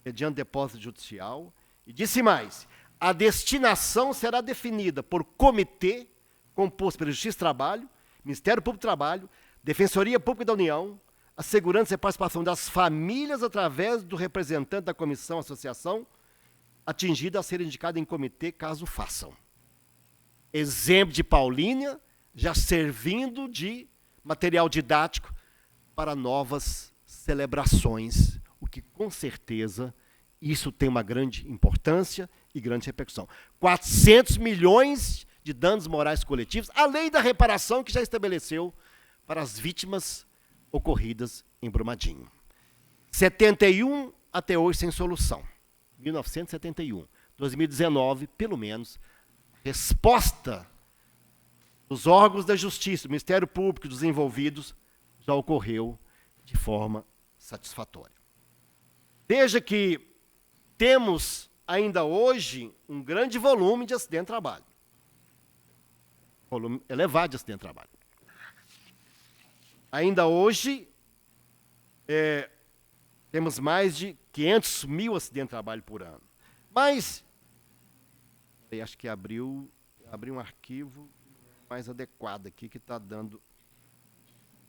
S4: mediante depósito judicial, e disse mais, a destinação será definida por comitê composto pela Justiça do Trabalho, Ministério Público do Trabalho, Defensoria Pública da União, assegurando-se a participação das famílias através do representante da comissão, associação, atingida a ser indicada em comitê, caso façam. Exemplo de Paulínia, já servindo de material didático para novas celebrações, o que, com certeza, isso tem uma grande importância e grande repercussão. 400 milhões de danos morais coletivos, além da reparação que já estabeleceu para as vítimas ocorridas em Brumadinho. 71 até hoje sem solução. 1971. 2019, pelo menos, resposta dos órgãos da Justiça, do Ministério Público, dos envolvidos, já ocorreu de forma satisfatória. Veja que temos ainda hoje, um grande volume de acidente de trabalho. Volume elevado de acidente de trabalho. Ainda hoje, temos mais de 500 mil acidentes de trabalho por ano. Mas, eu acho que abri um arquivo mais adequado aqui, que está dando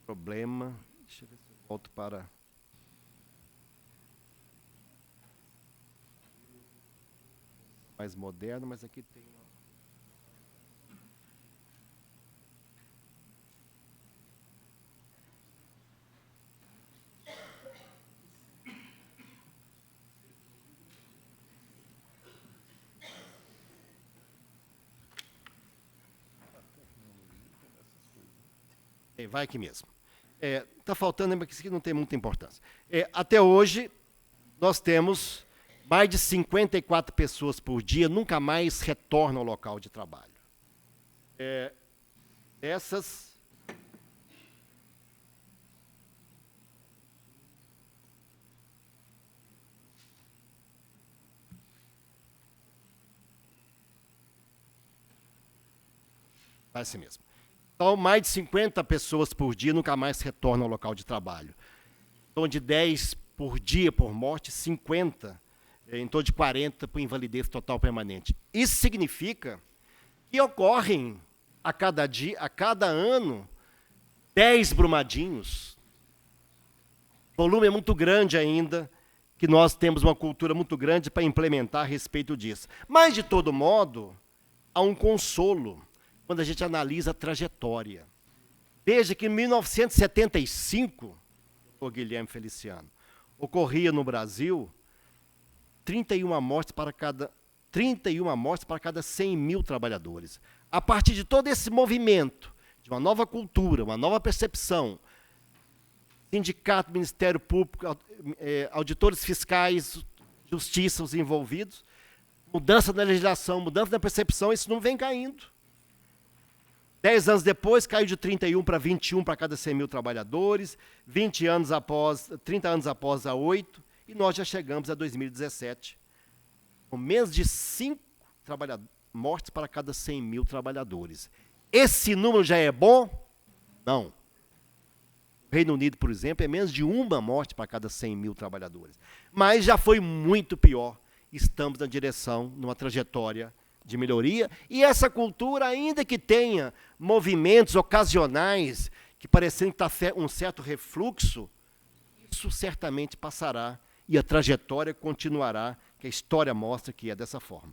S4: problema. Deixa eu ver se eu volto para... mais moderno, mas aqui tem... Vai aqui mesmo. Está faltando, mas isso aqui não tem muita importância. Até hoje, nós temos mais de 54 pessoas por dia nunca mais retornam ao local de trabalho. Essas... Vai assim mesmo. Então, mais de 50 pessoas por dia nunca mais retornam ao local de trabalho. Então, de 10 por dia por morte, 50, em torno de 40 por invalidez total permanente. Isso significa que ocorrem a cada ano, 10 Brumadinhos. O volume é muito grande ainda, que nós temos uma cultura muito grande para implementar a respeito disso. Mas, de todo modo, há um consolo quando a gente analisa a trajetória. Veja que em 1975, o Guilherme Feliciano, ocorria no Brasil 31 mortes para cada 100 mil trabalhadores. A partir de todo esse movimento, de uma nova cultura, uma nova percepção, sindicato, Ministério Público, auditores fiscais, justiça, os envolvidos, mudança na legislação, mudança na percepção, isso não vem caindo. 10 anos depois, caiu de 31 para 21 para cada 100 mil trabalhadores, 30 anos após a 8, e nós já chegamos a 2017, com menos de 5 mortes para cada 100 mil trabalhadores. Esse número já é bom? Não. O Reino Unido, por exemplo, é menos de 1 morte para cada 100 mil trabalhadores. Mas já foi muito pior. Estamos na direção, numa trajetória de melhoria, e essa cultura, ainda que tenha movimentos ocasionais que parecem que está um certo refluxo, isso certamente passará e a trajetória continuará, que a história mostra que é dessa forma.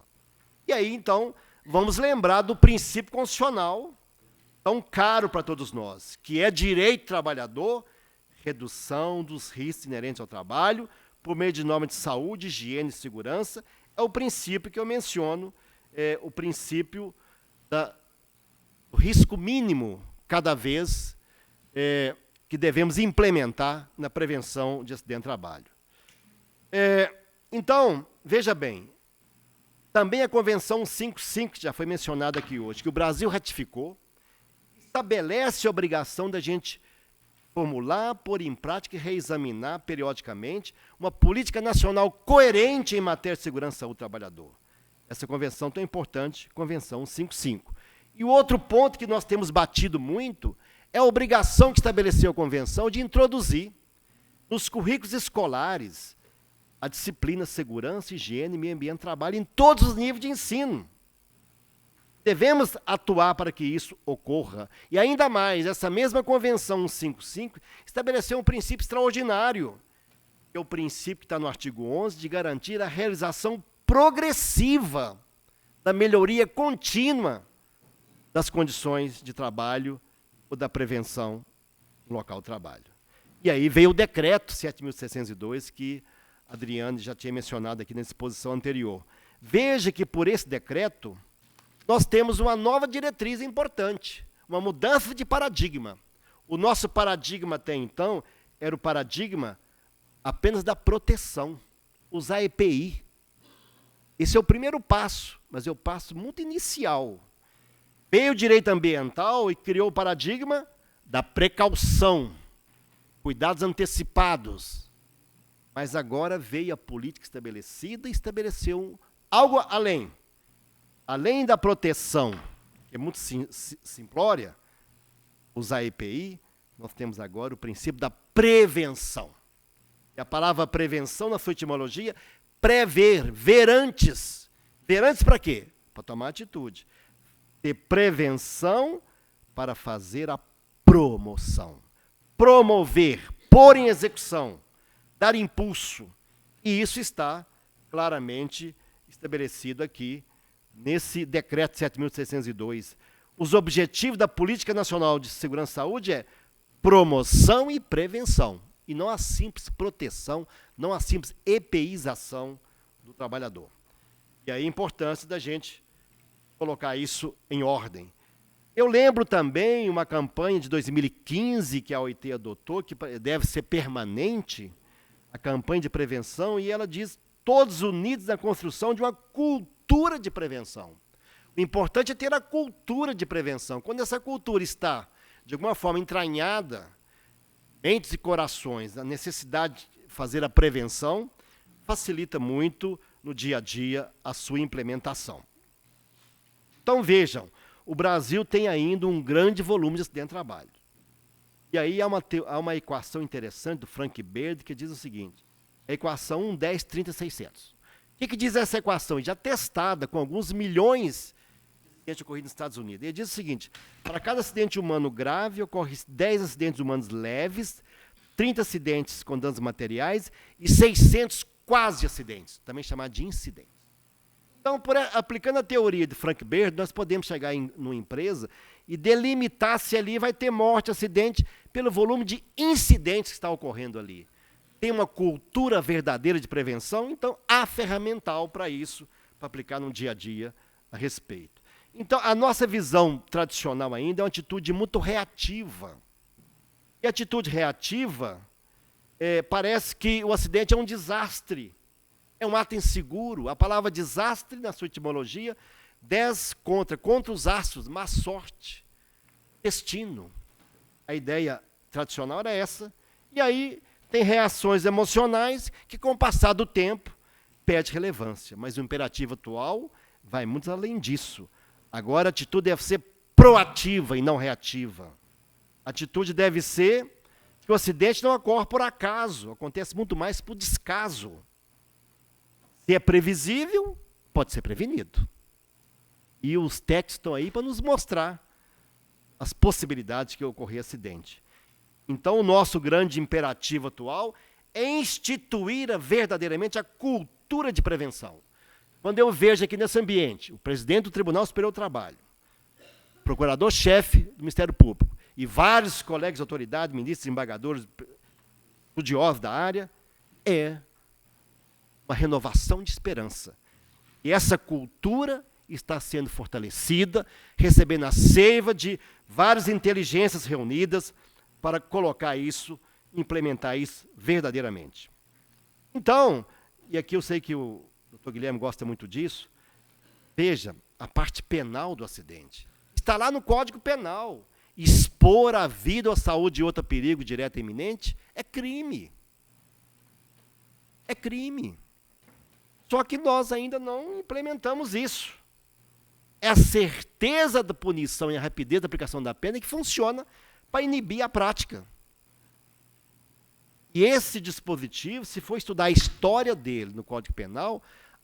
S4: E aí, então, vamos lembrar do princípio constitucional, tão caro para todos nós, que é direito do trabalhador, redução dos riscos inerentes ao trabalho, por meio de normas de saúde, higiene e segurança, é o princípio que eu menciono, o princípio do risco mínimo, cada vez, que devemos implementar na prevenção de acidente de trabalho. Então, veja bem, também a Convenção 155, que já foi mencionada aqui hoje, que o Brasil ratificou, estabelece a obrigação da gente formular, pôr em prática e reexaminar periodicamente uma política nacional coerente em matéria de segurança e saúde do trabalhador. Essa convenção tão importante, Convenção 155. E o outro ponto que nós temos batido muito é a obrigação que estabeleceu a Convenção de introduzir nos currículos escolares a disciplina segurança, higiene, meio ambiente, trabalho em todos os níveis de ensino. Devemos atuar para que isso ocorra. E ainda mais, essa mesma Convenção 155 estabeleceu um princípio extraordinário, que é o princípio que está no artigo 11, de garantir a realização progressiva da melhoria contínua das condições de trabalho ou da prevenção no local de trabalho. E aí veio o decreto 7.602, que a Adriane já tinha mencionado aqui na exposição anterior. Veja que por esse decreto nós temos uma nova diretriz importante, uma mudança de paradigma. O nosso paradigma até então era o paradigma apenas da proteção, usar EPI. Esse é o primeiro passo, mas é o passo muito inicial. Veio o direito ambiental e criou o paradigma da precaução, cuidados antecipados. Mas agora veio a política estabelecida e estabeleceu algo além. Além da proteção, que é muito simplória, usar EPI, nós temos agora o princípio da prevenção. E a palavra prevenção, na sua etimologia, prever, ver antes. Ver antes para quê? Para tomar atitude. Ter prevenção para fazer a promoção. Promover, pôr em execução, dar impulso. E isso está claramente estabelecido aqui nesse decreto 7.602. Os objetivos da Política Nacional de Segurança e Saúde é promoção e prevenção, e não a simples proteção, não a simples EPIzação do trabalhador. E aí a importância da gente colocar isso em ordem. Eu lembro também uma campanha de 2015 que a OIT adotou, que deve ser permanente, a campanha de prevenção, e ela diz, todos unidos na construção de uma cultura de prevenção. O importante é ter a cultura de prevenção. Quando essa cultura está, de alguma forma, entranhada, mentes e corações, a necessidade de fazer a prevenção, facilita muito no dia a dia a sua implementação. Então, vejam, o Brasil tem ainda um grande volume de acidente de trabalho. E aí há uma equação interessante do Frank Baird que diz o seguinte, a equação 1, 10, 30, 600. O que diz essa equação? Já testada com alguns milhões de acidentes ocorridos nos Estados Unidos. Ele diz o seguinte, para cada acidente humano grave, ocorre 10 acidentes humanos leves, 30 acidentes com danos materiais e 600 quase acidentes, também chamado de incidentes. Então, aplicando a teoria de Frank Baird, nós podemos chegar numa empresa e delimitar se ali vai ter morte, acidente, pelo volume de incidentes que está ocorrendo ali. Tem uma cultura verdadeira de prevenção, então há ferramental para isso, para aplicar no dia a dia a respeito. Então, a nossa visão tradicional ainda é uma atitude muito reativa. E a atitude reativa, parece que o acidente é um desastre, é um ato inseguro. A palavra desastre, na sua etimologia, 10 contra os astros, má sorte, destino. A ideia tradicional era essa. E aí tem reações emocionais que, com o passar do tempo, perde relevância. Mas o imperativo atual vai muito além disso. Agora, a atitude deve ser proativa e não reativa. A atitude deve ser que o acidente não ocorre por acaso, acontece muito mais por descaso. Se é previsível, pode ser prevenido. E os técnicos estão aí para nos mostrar as possibilidades de que ocorrer acidente. Então, o nosso grande imperativo atual é instituir verdadeiramente a cultura de prevenção. Quando eu vejo aqui nesse ambiente o presidente do Tribunal Superior do Trabalho, o procurador-chefe do Ministério Público e vários colegas de autoridade, ministros, embargadores, estudiosos da área, é uma renovação de esperança. E essa cultura está sendo fortalecida, recebendo a seiva de várias inteligências reunidas para colocar isso, implementar isso verdadeiramente. Então, e aqui eu sei que o Dr. Guilherme gosta muito disso, veja, a parte penal do acidente. Está lá no Código Penal. Expor a vida ou a saúde de outro a perigo direto e iminente é crime. É crime. Só que nós ainda não implementamos isso. É a certeza da punição e a rapidez da aplicação da pena que funciona para inibir a prática. E esse dispositivo, se for estudar a história dele no Código Penal,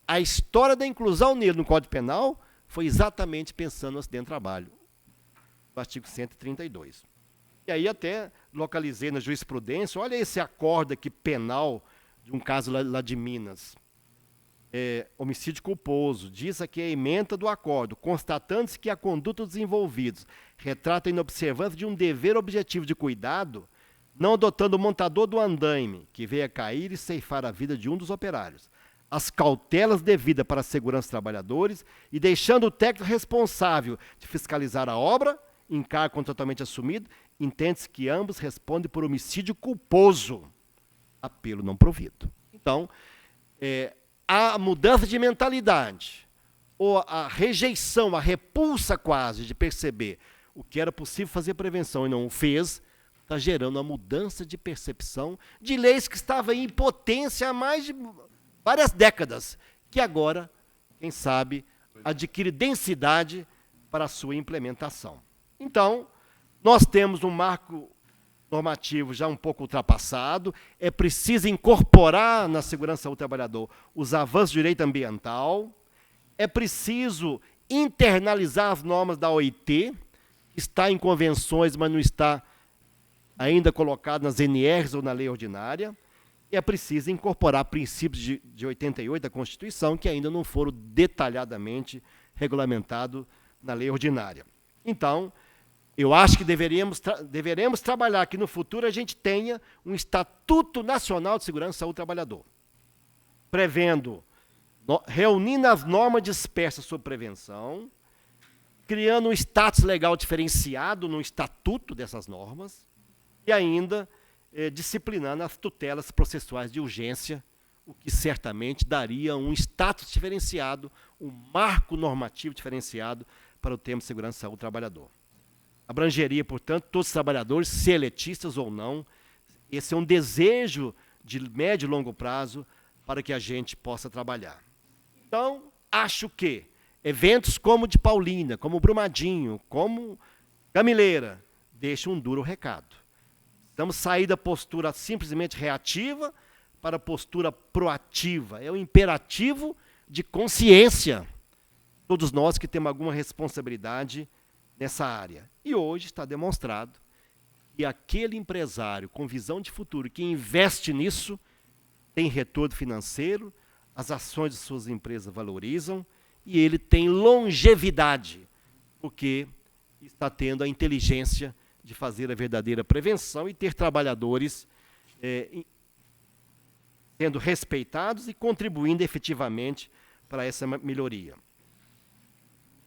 S4: a história da inclusão nele no Código Penal foi exatamente pensando no acidente de trabalho, no artigo 132. E aí até localizei na jurisprudência, olha esse acordo aqui penal de um caso lá de Minas. Homicídio culposo, diz aqui a ementa do acordo, constatando-se que a conduta dos envolvidos retrata a inobservância de um dever objetivo de cuidado, não adotando o montador do andaime, que veio a cair e ceifar a vida de um dos operários, as cautelas devidas para a segurança dos trabalhadores e deixando o técnico responsável de fiscalizar a obra, encargo totalmente assumido, entende-se que ambos respondem por homicídio culposo, apelo não provido. Então, a mudança de mentalidade, ou a rejeição, a repulsa quase de perceber o que era possível fazer prevenção e não o fez, está gerando uma mudança de percepção de leis que estavam em impotência há mais de várias décadas, que agora quem sabe, adquire densidade para a sua implementação. Então, nós temos um marco normativo já um pouco ultrapassado, é preciso incorporar na segurança do trabalhador os avanços do direito ambiental, é preciso internalizar as normas da OIT, está em convenções, mas não está ainda colocado nas NRs ou na lei ordinária, e é preciso incorporar princípios de 88 da Constituição, que ainda não foram detalhadamente regulamentados na lei ordinária. Então, eu acho que deveremos trabalhar que no futuro a gente tenha um Estatuto Nacional de Segurança e Saúde do Trabalhador, prevendo, reunindo as normas dispersas sobre prevenção, criando um status legal diferenciado no estatuto dessas normas e ainda disciplinando as tutelas processuais de urgência, o que certamente daria um status diferenciado, um marco normativo diferenciado para o tema de segurança e saúde do trabalhador. Abrangeria, portanto, todos os trabalhadores, seletistas ou não. Esse é um desejo de médio e longo prazo para que a gente possa trabalhar. Então, acho que eventos como o de Paulínia, como o Brumadinho, como Gamileira, deixam um duro recado. Estamos saindo da postura simplesmente reativa para a postura proativa. É um imperativo de consciência. Todos nós que temos alguma responsabilidade nessa área. E hoje está demonstrado que aquele empresário com visão de futuro que investe nisso tem retorno financeiro, as ações de suas empresas valorizam e ele tem longevidade, porque está tendo a inteligência de fazer a verdadeira prevenção e ter trabalhadores sendo respeitados e contribuindo efetivamente para essa melhoria.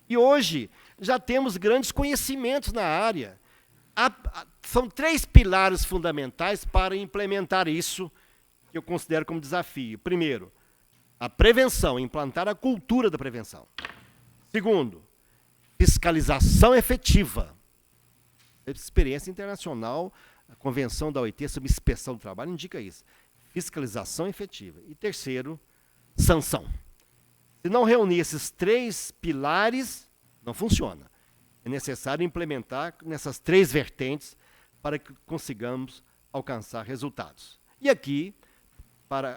S4: E hoje já temos grandes conhecimentos na área. São 3 pilares fundamentais para implementar isso, que eu considero como desafio. Primeiro, a prevenção, implantar a cultura da prevenção. Segundo, fiscalização efetiva. Experiência internacional, a Convenção da OIT sobre inspeção do trabalho indica isso. Fiscalização efetiva. E terceiro, sanção. Se não reunir esses 3 pilares, não funciona. É necessário implementar nessas 3 vertentes para que consigamos alcançar resultados. E aqui,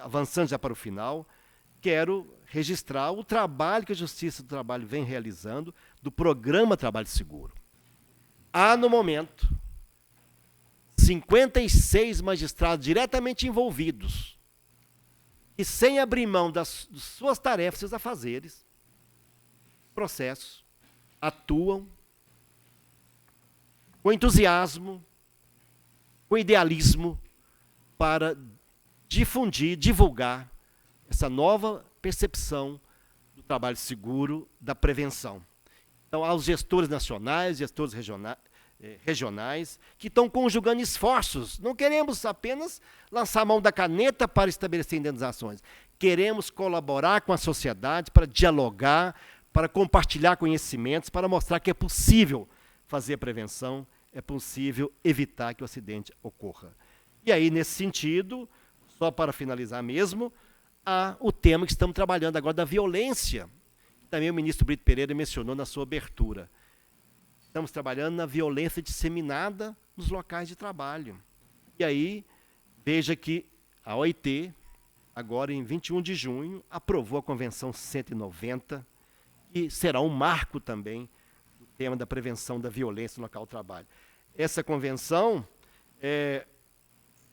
S4: avançando já para o final, quero registrar o trabalho que a Justiça do Trabalho vem realizando do Programa Trabalho Seguro. Há, no momento, 56 magistrados diretamente envolvidos e sem abrir mão das suas tarefas, seus afazeres, processos, atuam com entusiasmo, com idealismo para difundir, divulgar essa nova percepção do trabalho seguro, da prevenção. Então, aos gestores nacionais, gestores regionais, que estão conjugando esforços. Não queremos apenas lançar a mão da caneta para estabelecer indenizações. Queremos colaborar com a sociedade para dialogar, para compartilhar conhecimentos, para mostrar que é possível fazer prevenção, é possível evitar que o acidente ocorra. E aí, nesse sentido, só para finalizar mesmo, há o tema que estamos trabalhando agora da violência. Também o ministro Brito Pereira mencionou na sua abertura. Estamos trabalhando na violência disseminada nos locais de trabalho. E aí, veja que a OIT, agora em 21 de junho, aprovou a Convenção 190, e será um marco também do tema da prevenção da violência no local de trabalho. Essa convenção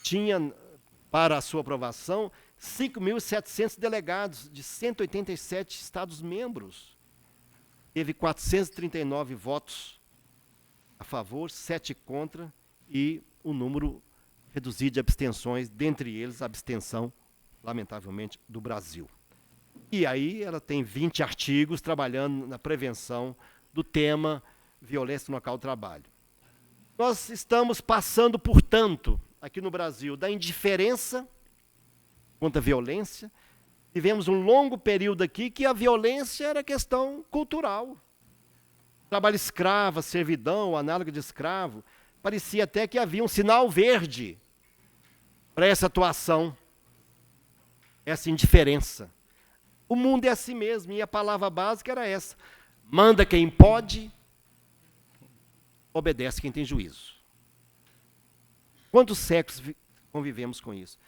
S4: tinha, para a sua aprovação, 5.700 delegados de 187 Estados-membros. Teve 439 votos a favor, 7 contra e um número reduzido de abstenções, dentre eles a abstenção, lamentavelmente, do Brasil. E aí ela tem 20 artigos trabalhando na prevenção do tema violência no local de trabalho. Nós estamos passando, portanto, aqui no Brasil, da indiferença contra a violência. Tivemos um longo período aqui que a violência era questão cultural. Trabalho escravo, servidão, análogo de escravo, parecia até que havia um sinal verde para essa atuação, essa indiferença. O mundo é assim mesmo, e a palavra básica era essa. Manda quem pode, obedece quem tem juízo. Quantos séculos convivemos com isso?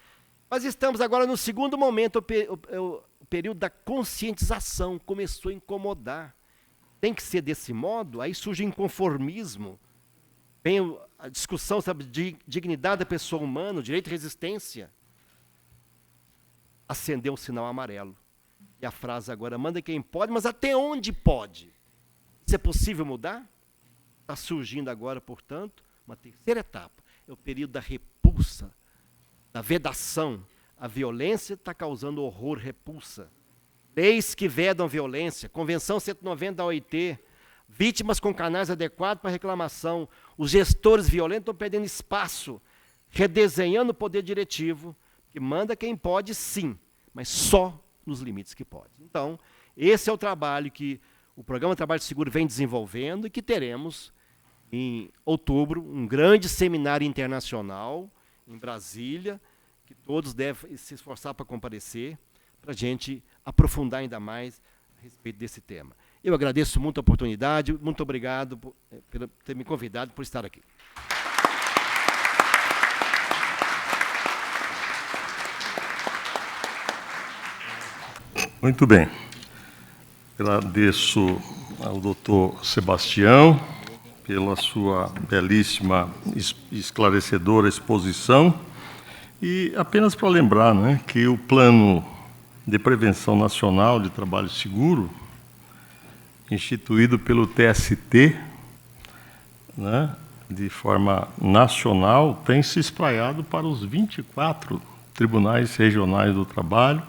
S4: Mas estamos agora no segundo momento, o período da conscientização começou a incomodar. Tem que ser desse modo, aí surge o inconformismo, vem a discussão sobre dignidade da pessoa humana, o direito de resistência. Acendeu um sinal amarelo. E a frase agora, manda quem pode, mas até onde pode? Isso é possível mudar? Está surgindo agora, portanto, uma terceira etapa. É o período da repulsa, da vedação. A violência está causando horror, repulsa. Leis que vedam violência, Convenção 190 da OIT, vítimas com canais adequados para reclamação. Os gestores violentos estão perdendo espaço, redesenhando o poder diretivo, que manda quem pode, sim, mas só nos limites que pode. Então, esse é o trabalho que o Programa Trabalho Seguro vem desenvolvendo e que teremos em outubro um grande seminário internacional em Brasília, que todos devem se esforçar para comparecer, para a gente aprofundar ainda mais a respeito desse tema. Eu agradeço muito a oportunidade, muito obrigado por ter me convidado, por estar aqui.
S2: Muito bem. Agradeço ao doutor Sebastião pela sua belíssima e esclarecedora exposição. E apenas para lembrar, né, que o Plano de Prevenção Nacional de Trabalho Seguro, instituído pelo TST, né, de forma nacional, tem se espraiado para os 24 tribunais regionais do trabalho,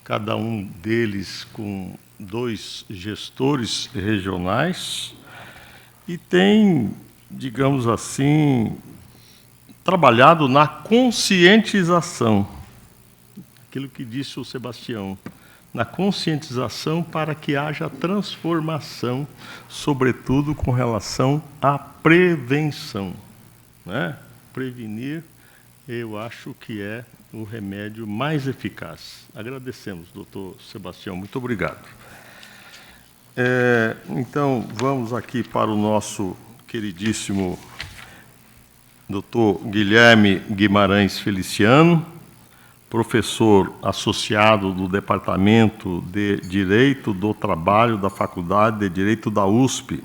S2: cada um deles com 2 gestores regionais, e tem, digamos assim, trabalhado na conscientização, aquilo que disse o Sebastião, na conscientização para que haja transformação, sobretudo com relação à prevenção, né? Prevenir, eu acho que é o remédio mais eficaz. Agradecemos, doutor Sebastião, muito obrigado. Então, vamos aqui para o nosso queridíssimo doutor Guilherme Guimarães Feliciano, professor associado do Departamento de Direito do Trabalho da Faculdade de Direito da USP,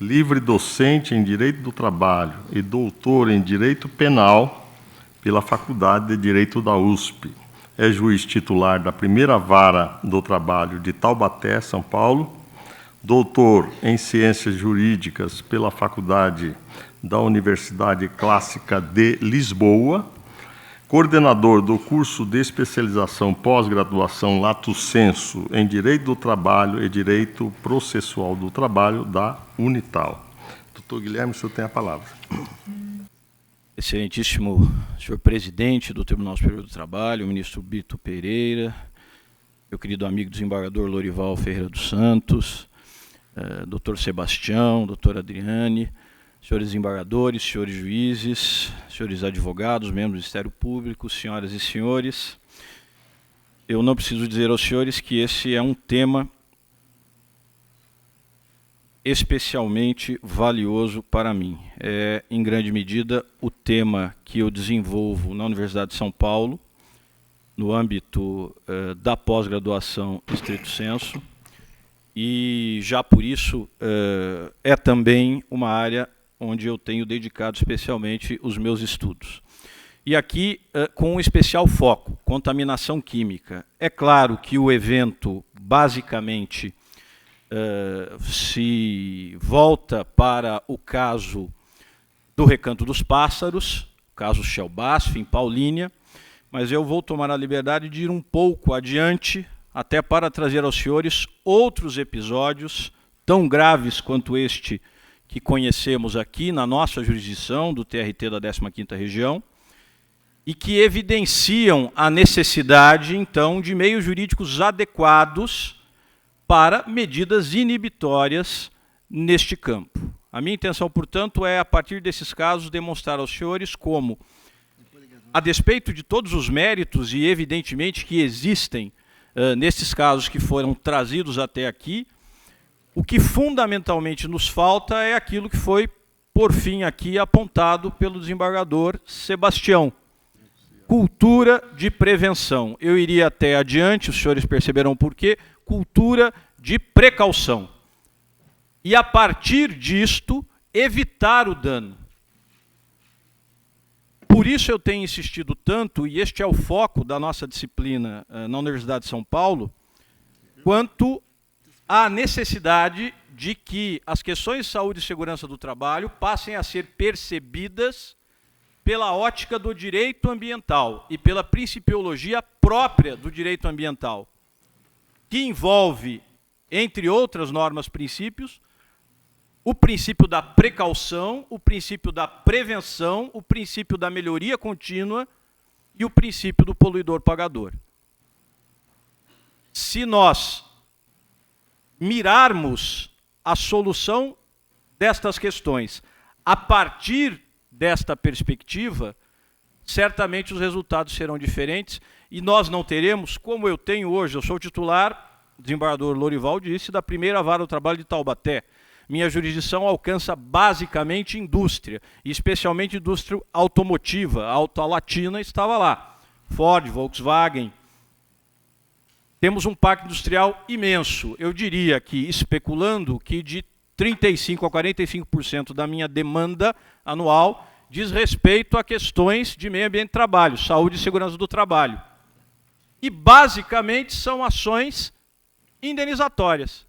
S2: livre docente em Direito do Trabalho e doutor em Direito Penal pela Faculdade de Direito da USP. É juiz titular da Primeira Vara do Trabalho de Taubaté, São Paulo, doutor em Ciências Jurídicas pela Faculdade da Universidade Clássica de Lisboa, coordenador do curso de especialização pós-graduação Lato Sensu em Direito do Trabalho e Direito Processual do Trabalho da Unital. Doutor Guilherme, o senhor tem a palavra.
S5: Excelentíssimo senhor presidente do Tribunal Superior do Trabalho, o ministro Bito Pereira, meu querido amigo desembargador Lorival Ferreira dos Santos, doutor Sebastião, doutora Adriane, senhores desembargadores, senhores juízes, senhores advogados, membros do Ministério Público, senhoras e senhores, eu não preciso dizer aos senhores que esse é um tema especialmente valioso para mim. É, em grande medida, o tema que eu desenvolvo na Universidade de São Paulo, no âmbito da pós-graduação estrito sensu, e já por isso é também uma área onde eu tenho dedicado especialmente os meus estudos. E aqui com um especial foco, contaminação química. É claro que o evento, basicamente, se volta para o caso do Recanto dos Pássaros, o caso Shell BASF, em Paulínia, mas eu vou tomar a liberdade de ir um pouco adiante, até para trazer aos senhores outros episódios tão graves quanto este que conhecemos aqui na nossa jurisdição do TRT da 15ª Região, e que evidenciam a necessidade, então, de meios jurídicos adequados para medidas inibitórias neste campo. A minha intenção, portanto, é, a partir desses casos, demonstrar aos senhores como, a despeito de todos os méritos, e evidentemente que existem nesses casos que foram trazidos até aqui. O que fundamentalmente nos falta é aquilo que foi, por fim, aqui apontado pelo desembargador Sebastião. Cultura de prevenção. Eu iria até adiante, os senhores perceberão por quê. Cultura de precaução. E, a partir disto, evitar o dano. Por isso eu tenho insistido tanto, e este é o foco da nossa disciplina na Universidade de São Paulo, quanto à necessidade de que as questões de saúde e segurança do trabalho passem a ser percebidas pela ótica do direito ambiental e pela principiologia própria do direito ambiental, que envolve, entre outras normas, princípios, o princípio da precaução, o princípio da prevenção, o princípio da melhoria contínua e o princípio do poluidor-pagador. Se nós mirarmos a solução destas questões a partir desta perspectiva, certamente os resultados serão diferentes e nós não teremos, como eu tenho hoje, eu sou titular, o desembargador Lorival disse, da primeira vara do trabalho de Taubaté. Minha jurisdição alcança basicamente indústria, e especialmente indústria automotiva. A Alta Latina estava lá. Ford, Volkswagen. Temos um parque industrial imenso. Eu diria que, especulando, que de 35% a 45% da minha demanda anual diz respeito a questões de meio ambiente de trabalho, saúde e segurança do trabalho. E, basicamente, são ações indenizatórias.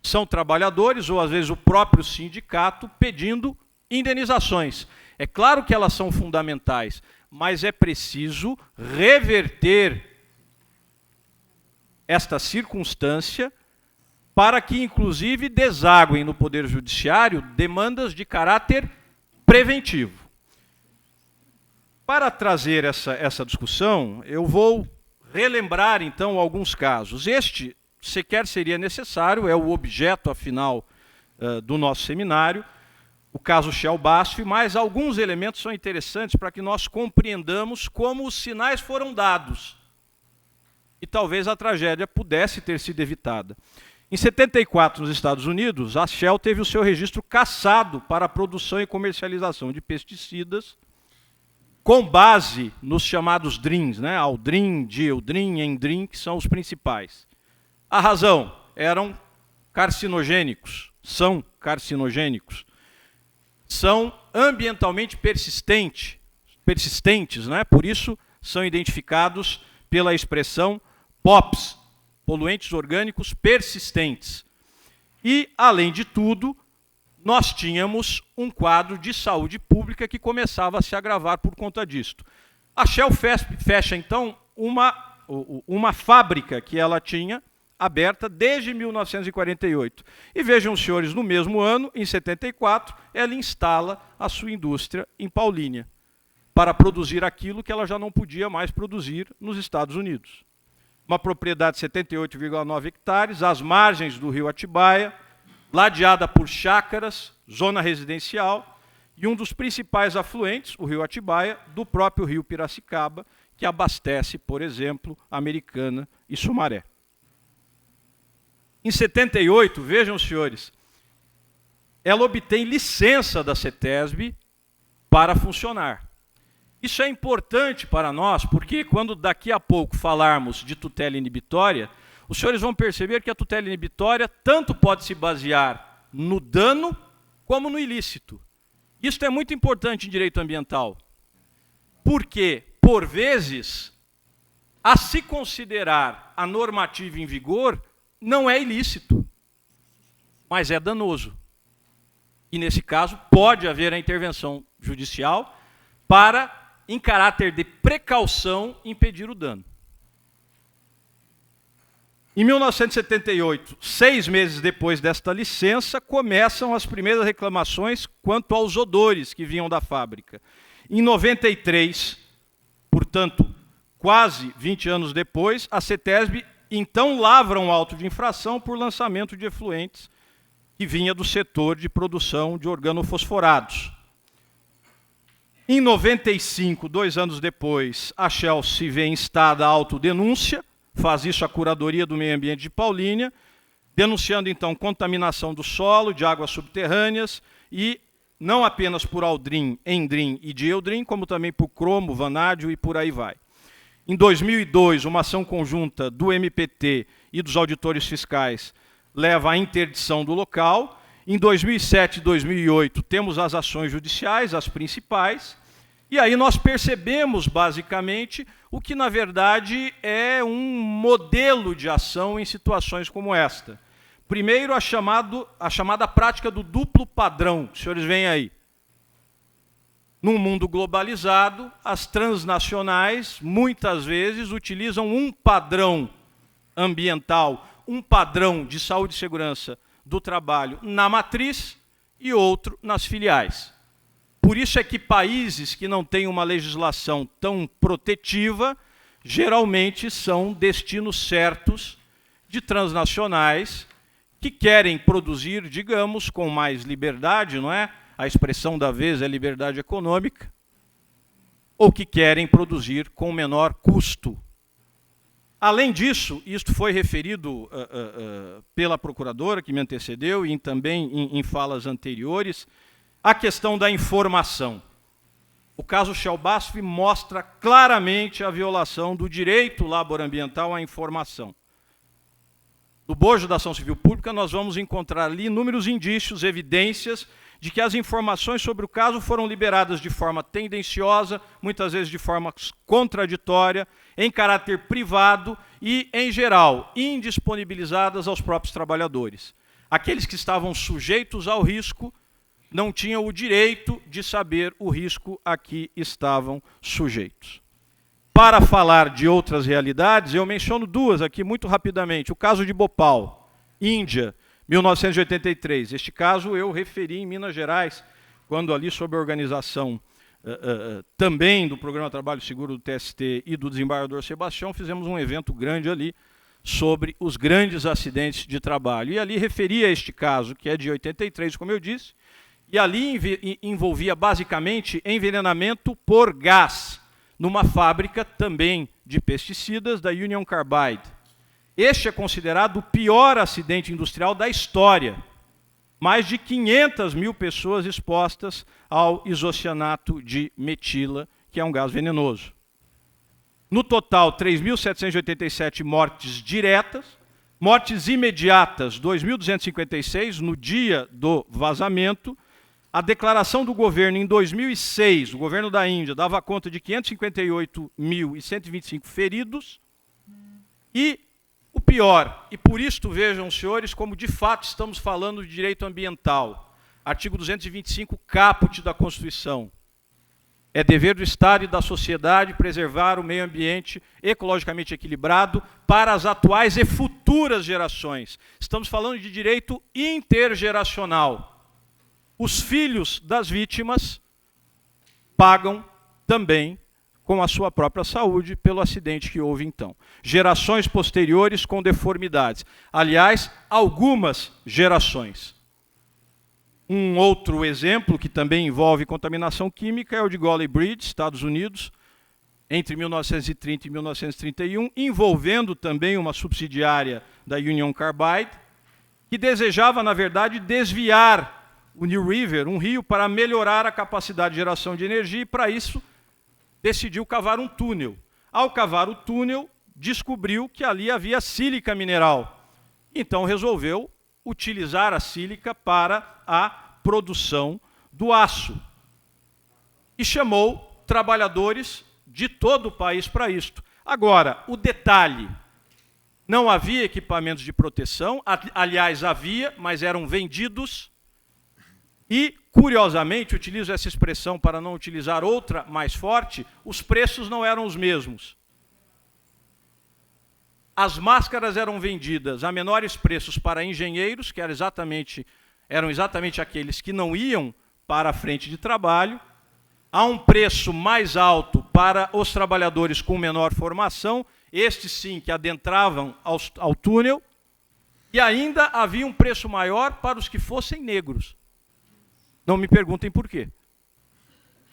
S5: São trabalhadores, ou às vezes o próprio sindicato, pedindo indenizações. É claro que elas são fundamentais, mas é preciso reverter esta circunstância para que, inclusive, desaguem no Poder Judiciário demandas de caráter preventivo. Para trazer essa discussão, eu vou relembrar, então, alguns casos. Este sequer seria necessário, é o objeto, afinal, do nosso seminário, o caso Shell BASF, mas alguns elementos são interessantes para que nós compreendamos como os sinais foram dados e talvez a tragédia pudesse ter sido evitada. Em 74, nos Estados Unidos, a Shell teve o seu registro cassado para a produção e comercialização de pesticidas com base nos chamados DRINs, né? Aldrin, dieldrin, endrin, que são os principais. A razão, eram carcinogênicos, são carcinogênicos, são ambientalmente persistentes, né? Por isso são identificados pela expressão POPs, poluentes orgânicos persistentes. E, além de tudo, nós tínhamos um quadro de saúde pública que começava a se agravar por conta disto. A Shell fecha, então, uma fábrica que ela tinha aberta desde 1948. E vejam os senhores, no mesmo ano, em 74, ela instala a sua indústria em Paulínia, para produzir aquilo que ela já não podia mais produzir nos Estados Unidos. Uma propriedade de 78,9 hectares, às margens do rio Atibaia, ladeada por chácaras, zona residencial, e um dos principais afluentes, o rio Atibaia, do próprio rio Piracicaba, que abastece, por exemplo, Americana e Sumaré. Em 78, vejam, senhores, ela obtém licença da CETESB para funcionar. Isso é importante para nós, porque quando daqui a pouco falarmos de tutela inibitória, os senhores vão perceber que a tutela inibitória tanto pode se basear no dano como no ilícito. Isso é muito importante em direito ambiental, porque, por vezes, a se considerar a normativa em vigor não é ilícito, mas é danoso. E, nesse caso, pode haver a intervenção judicial para, em caráter de precaução, impedir o dano. Em 1978, 6 meses depois desta licença, começam as primeiras reclamações quanto aos odores que vinham da fábrica. Em 93, portanto, quase 20 anos depois, a CETESB então lavra um auto de infração por lançamento de efluentes que vinha do setor de produção de organofosforados. Em 95, 2 anos depois, a Shell se vê instada a autodenúncia, faz isso a Curadoria do Meio Ambiente de Paulínia, denunciando então contaminação do solo, de águas subterrâneas, e não apenas por aldrim, endrim e dieldrim, como também por cromo, vanádio e por aí vai. Em 2002, uma ação conjunta do MPT e dos auditores fiscais leva à interdição do local. Em 2007 e 2008, temos as ações judiciais, as principais, e aí nós percebemos, basicamente, o que, na verdade, é um modelo de ação em situações como esta. Primeiro, a chamada prática do duplo padrão, que os senhores veem aí. Num mundo globalizado, as transnacionais, muitas vezes, utilizam um padrão ambiental, um padrão de saúde e segurança do trabalho na matriz e outro nas filiais. Por isso é que países que não têm uma legislação tão protetiva, geralmente são destinos certos de transnacionais que querem produzir, digamos, com mais liberdade, não é? A expressão da vez é liberdade econômica, ou que querem produzir com menor custo. Além disso, isto foi referido pela procuradora que me antecedeu e também em falas anteriores, a questão da informação. O caso Shell BASF mostra claramente a violação do direito laborambiental à informação. No bojo da ação civil pública, nós vamos encontrar ali inúmeros indícios, evidências de que as informações sobre o caso foram liberadas de forma tendenciosa, muitas vezes de forma contraditória, em caráter privado e, em geral, indisponibilizadas aos próprios trabalhadores. Aqueles que estavam sujeitos ao risco não tinham o direito de saber o risco a que estavam sujeitos. Para falar de outras realidades, eu menciono duas aqui muito rapidamente. O caso de Bhopal, Índia, 1983. Este caso eu referi em Minas Gerais, quando ali sob a organização também do Programa Trabalho Seguro do TST e do desembargador Sebastião, fizemos um evento grande ali sobre os grandes acidentes de trabalho. E ali referia este caso, que é de 83, como eu disse, e ali envolvia basicamente envenenamento por gás, numa fábrica também de pesticidas da Union Carbide. Este é considerado o pior acidente industrial da história. Mais de 500 mil pessoas expostas ao isocianato de metila, que é um gás venenoso. No total, 3.787 mortes diretas, mortes imediatas, 2.256 no dia do vazamento. A declaração do governo em 2006, o governo da Índia, dava conta de 558.125 feridos. E o pior, e por isto vejam, senhores, como de fato estamos falando de direito ambiental. Artigo 225, caput da Constituição. É dever do Estado e da sociedade preservar o meio ambiente ecologicamente equilibrado para as atuais e futuras gerações. Estamos falando de direito intergeracional. Os filhos das vítimas pagam também com a sua própria saúde pelo acidente que houve então. Gerações posteriores com deformidades. Aliás, algumas gerações. Um outro exemplo que também envolve contaminação química é o de Golly Bridge, Estados Unidos, entre 1930 e 1931, envolvendo também uma subsidiária da Union Carbide, que desejava, na verdade, desviar o New River, um rio, para melhorar a capacidade de geração de energia, e para isso decidiu cavar um túnel. Ao cavar o túnel, descobriu que ali havia sílica mineral. Então resolveu utilizar a sílica para a produção do aço. E chamou trabalhadores de todo o país para isto. Agora, o detalhe, não havia equipamentos de proteção, aliás, havia, mas eram vendidos. E, curiosamente, utilizo essa expressão para não utilizar outra mais forte, os preços não eram os mesmos. As máscaras eram vendidas a menores preços para engenheiros, que eram exatamente aqueles que não iam para a frente de trabalho, a um preço mais alto para os trabalhadores com menor formação, estes sim que adentravam ao túnel, e ainda havia um preço maior para os que fossem negros. Não me perguntem por quê.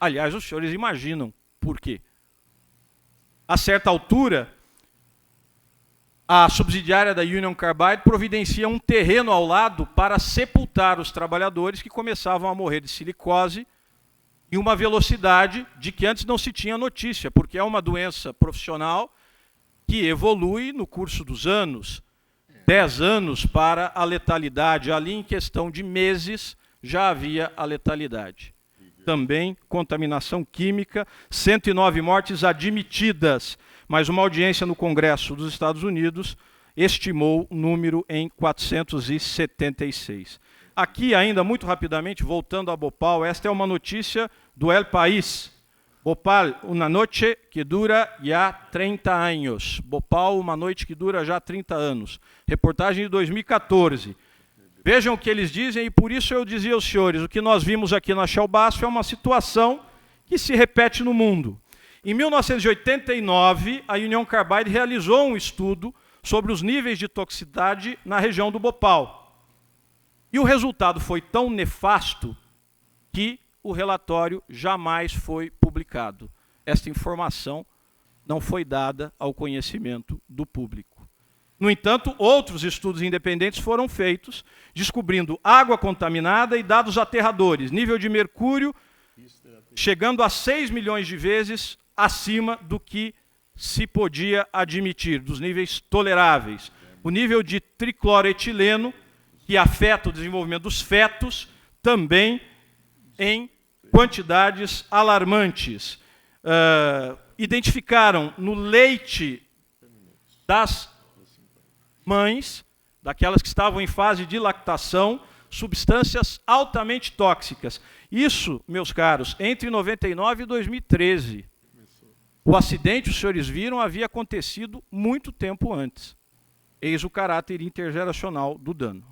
S5: Aliás, os senhores imaginam por quê. A certa altura, a subsidiária da Union Carbide providencia um terreno ao lado para sepultar os trabalhadores que começavam a morrer de silicose em uma velocidade de que antes não se tinha notícia, porque é uma doença profissional que evolui no curso dos anos, 10 anos para a letalidade. Ali, em questão de meses, já havia a letalidade. Também contaminação química, 109 mortes admitidas, mas uma audiência no Congresso dos Estados Unidos estimou o número em 476. Aqui, ainda muito rapidamente, voltando a Bhopal, esta é uma notícia do El País. Bhopal, uma noite que dura já 30 anos. Bhopal, uma noite que dura já 30 anos. Reportagem de 2014. Vejam o que eles dizem, e por isso eu dizia aos senhores, o que nós vimos aqui na Shell BASF é uma situação que se repete no mundo. Em 1989, a Union Carbide realizou um estudo sobre os níveis de toxicidade na região do Bhopal. E o resultado foi tão nefasto que o relatório jamais foi publicado. Esta informação não foi dada ao conhecimento do público. No entanto, outros estudos independentes foram feitos, descobrindo água contaminada e dados aterradores, nível de mercúrio chegando a 6 milhões de vezes acima do que se podia admitir, dos níveis toleráveis. O nível de tricloroetileno, que afeta o desenvolvimento dos fetos, também em quantidades alarmantes. Identificaram no leite das mães, daquelas que estavam em fase de lactação, substâncias altamente tóxicas. Isso, meus caros, entre 99 e 2013. O acidente, os senhores viram, havia acontecido muito tempo antes. Eis o caráter intergeracional do dano.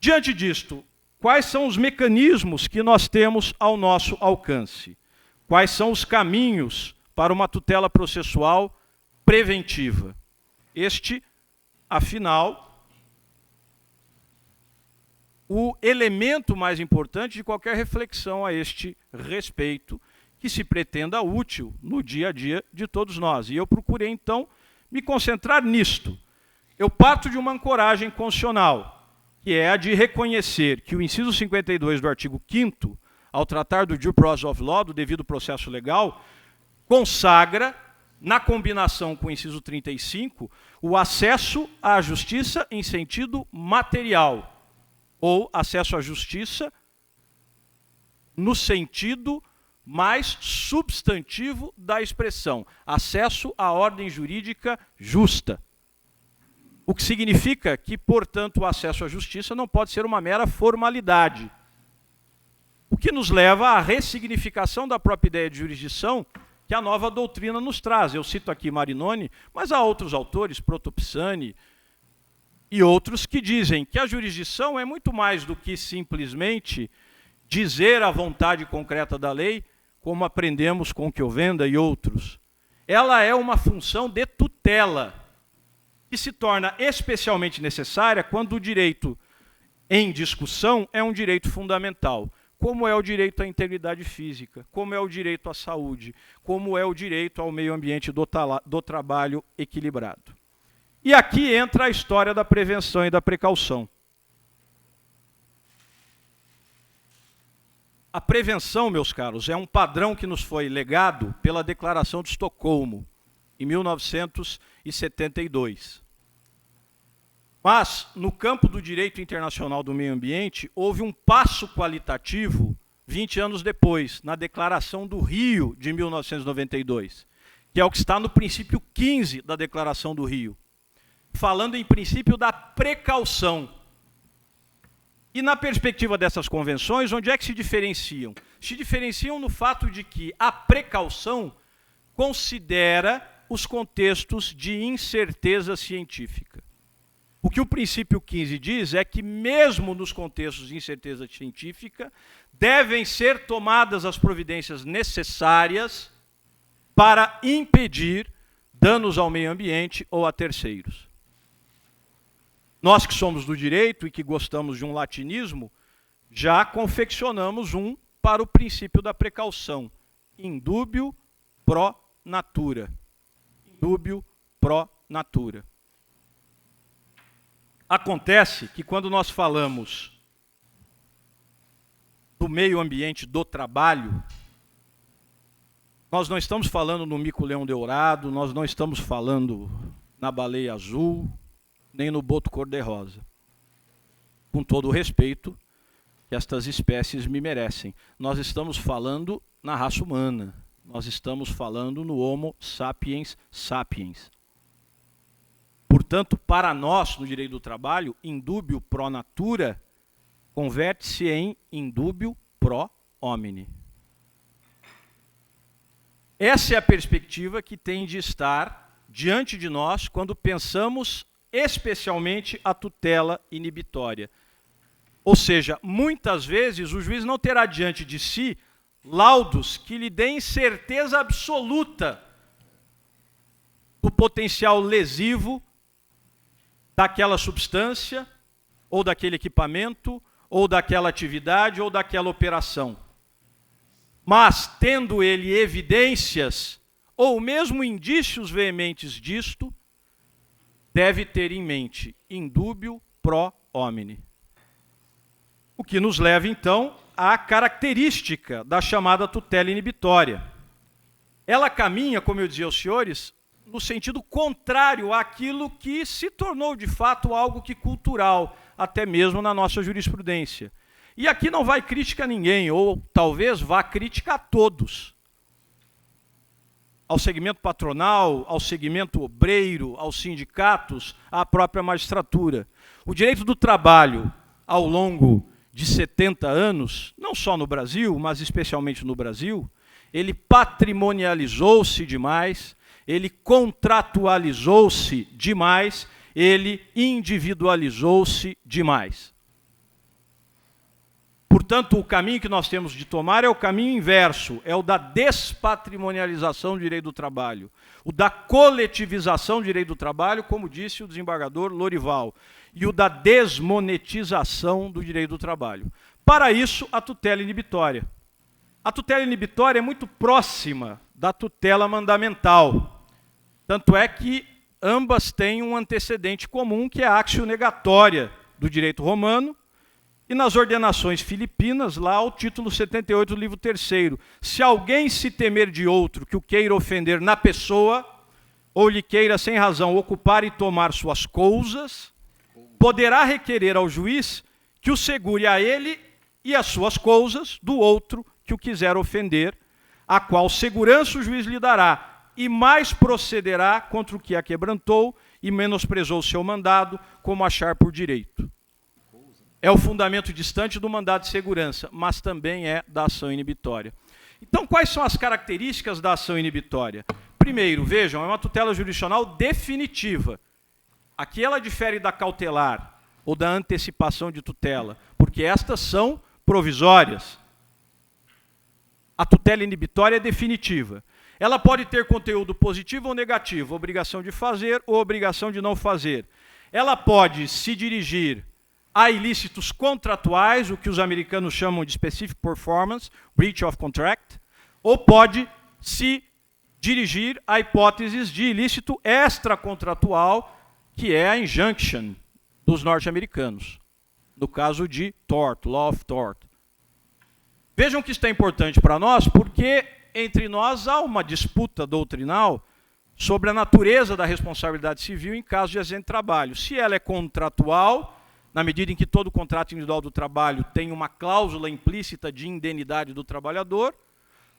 S5: Diante disto, quais são os mecanismos que nós temos ao nosso alcance? Quais são os caminhos para uma tutela processual preventiva? Este, afinal, o elemento mais importante de qualquer reflexão a este respeito, que se pretenda útil no dia a dia de todos nós. E eu procurei, então, me concentrar nisto. Eu parto de uma ancoragem constitucional, que é a de reconhecer que o inciso 52 do artigo 5º, ao tratar do due process of law, do devido processo legal, consagra, na combinação com o inciso 35, o acesso à justiça em sentido material, ou acesso à justiça no sentido mais substantivo da expressão, acesso à ordem jurídica justa. O que significa que, portanto, o acesso à justiça não pode ser uma mera formalidade. O que nos leva à ressignificação da própria ideia de jurisdição que a nova doutrina nos traz. Eu cito aqui Marinoni, mas há outros autores, Proto-Pisani e outros, que dizem que a jurisdição é muito mais do que simplesmente dizer a vontade concreta da lei, como aprendemos com Chiovenda e outros. Ela é uma função de tutela, que se torna especialmente necessária quando o direito em discussão é um direito fundamental, como é o direito à integridade física, como é o direito à saúde, como é o direito ao meio ambiente do trabalho equilibrado. E aqui entra a história da prevenção e da precaução. A prevenção, meus caros, é um padrão que nos foi legado pela Declaração de Estocolmo, em 1972. Mas, no campo do direito internacional do meio ambiente, houve um passo qualitativo 20 anos depois, na Declaração do Rio, de 1992, que é o que está no princípio 15 da Declaração do Rio, falando em princípio da precaução. E na perspectiva dessas convenções, onde é que se diferenciam? Se diferenciam no fato de que a precaução considera os contextos de incerteza científica. O que o princípio 15 diz é que, mesmo nos contextos de incerteza científica, devem ser tomadas as providências necessárias para impedir danos ao meio ambiente ou a terceiros. Nós que somos do direito e que gostamos de um latinismo, já confeccionamos um para o princípio da precaução. Indúbio pro natura. Indúbio pro natura. Acontece que quando nós falamos do meio ambiente do trabalho, nós não estamos falando no mico-leão dourado, nós não estamos falando na baleia azul, nem no boto cor-de-rosa. Com todo o respeito que estas espécies me merecem. Nós estamos falando na raça humana. Nós estamos falando no Homo sapiens sapiens. Portanto, para nós, no direito do trabalho, indúbio pro natura converte-se em indúbio pro homine. Essa é a perspectiva que tem de estar diante de nós quando pensamos especialmente a tutela inibitória. Ou seja, muitas vezes o juiz não terá diante de si laudos que lhe deem certeza absoluta do potencial lesivo daquela substância, ou daquele equipamento, ou daquela atividade, ou daquela operação. Mas, tendo ele evidências, ou mesmo indícios veementes disto, deve ter em mente indúbio pro homine. O que nos leva, então, à característica da chamada tutela inibitória. Ela caminha, como eu dizia aos senhores, no sentido contrário àquilo que se tornou, de fato, algo que cultural, até mesmo na nossa jurisprudência. E aqui não vai crítica a ninguém, ou talvez vá crítica a todos. Ao segmento patronal, ao segmento obreiro, aos sindicatos, à própria magistratura. O direito do trabalho, ao longo de 70 anos, não só no Brasil, mas especialmente no Brasil, ele patrimonializou-se demais, ele contratualizou-se demais, ele individualizou-se demais. Portanto, o caminho que nós temos de tomar é o caminho inverso, é o da despatrimonialização do direito do trabalho, o da coletivização do direito do trabalho, como disse o desembargador Lorival, e o da desmonetização do direito do trabalho. Para isso, a tutela inibitória. A tutela inibitória é muito próxima da tutela mandamental. Tanto é que ambas têm um antecedente comum, que é a actio negatória do direito romano, e nas ordenações filipinas, lá o título 78 do livro 3º. Se alguém se temer de outro que o queira ofender na pessoa, ou lhe queira sem razão ocupar e tomar suas coisas, poderá requerer ao juiz que o segure a ele e as suas coisas do outro que o quiser ofender, a qual segurança o juiz lhe dará, e mais procederá contra o que a quebrantou e menosprezou o seu mandado, como achar por direito. É o fundamento distante do mandado de segurança, mas também é da ação inibitória. Então, quais são as características da ação inibitória? Primeiro, vejam, é uma tutela jurisdicional definitiva. Aqui ela difere da cautelar ou da antecipação de tutela, porque estas são provisórias. A tutela inibitória é definitiva. Ela pode ter conteúdo positivo ou negativo, obrigação de fazer ou obrigação de não fazer. Ela pode se dirigir a ilícitos contratuais, o que os americanos chamam de specific performance, breach of contract, ou pode se dirigir a hipóteses de ilícito extracontratual, que é a injunction dos norte-americanos, no caso de tort, law of tort. Vejam que isso é importante para nós, porque entre nós há uma disputa doutrinal sobre a natureza da responsabilidade civil em caso de acidente de trabalho. Se ela é contratual, na medida em que todo contrato individual do trabalho tem uma cláusula implícita de indenidade do trabalhador,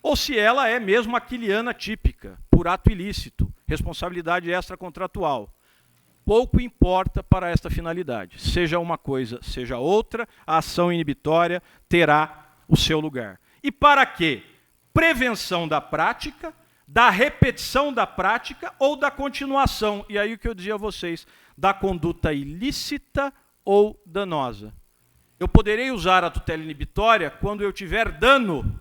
S5: ou se ela é mesmo aquiliana típica, por ato ilícito, responsabilidade extracontratual. Pouco importa para esta finalidade. Seja uma coisa, seja outra, a ação inibitória terá o seu lugar. E para quê? Prevenção da prática, da repetição da prática ou da continuação. E aí o que eu dizia a vocês, da conduta ilícita ou danosa. Eu poderei usar a tutela inibitória quando eu tiver dano,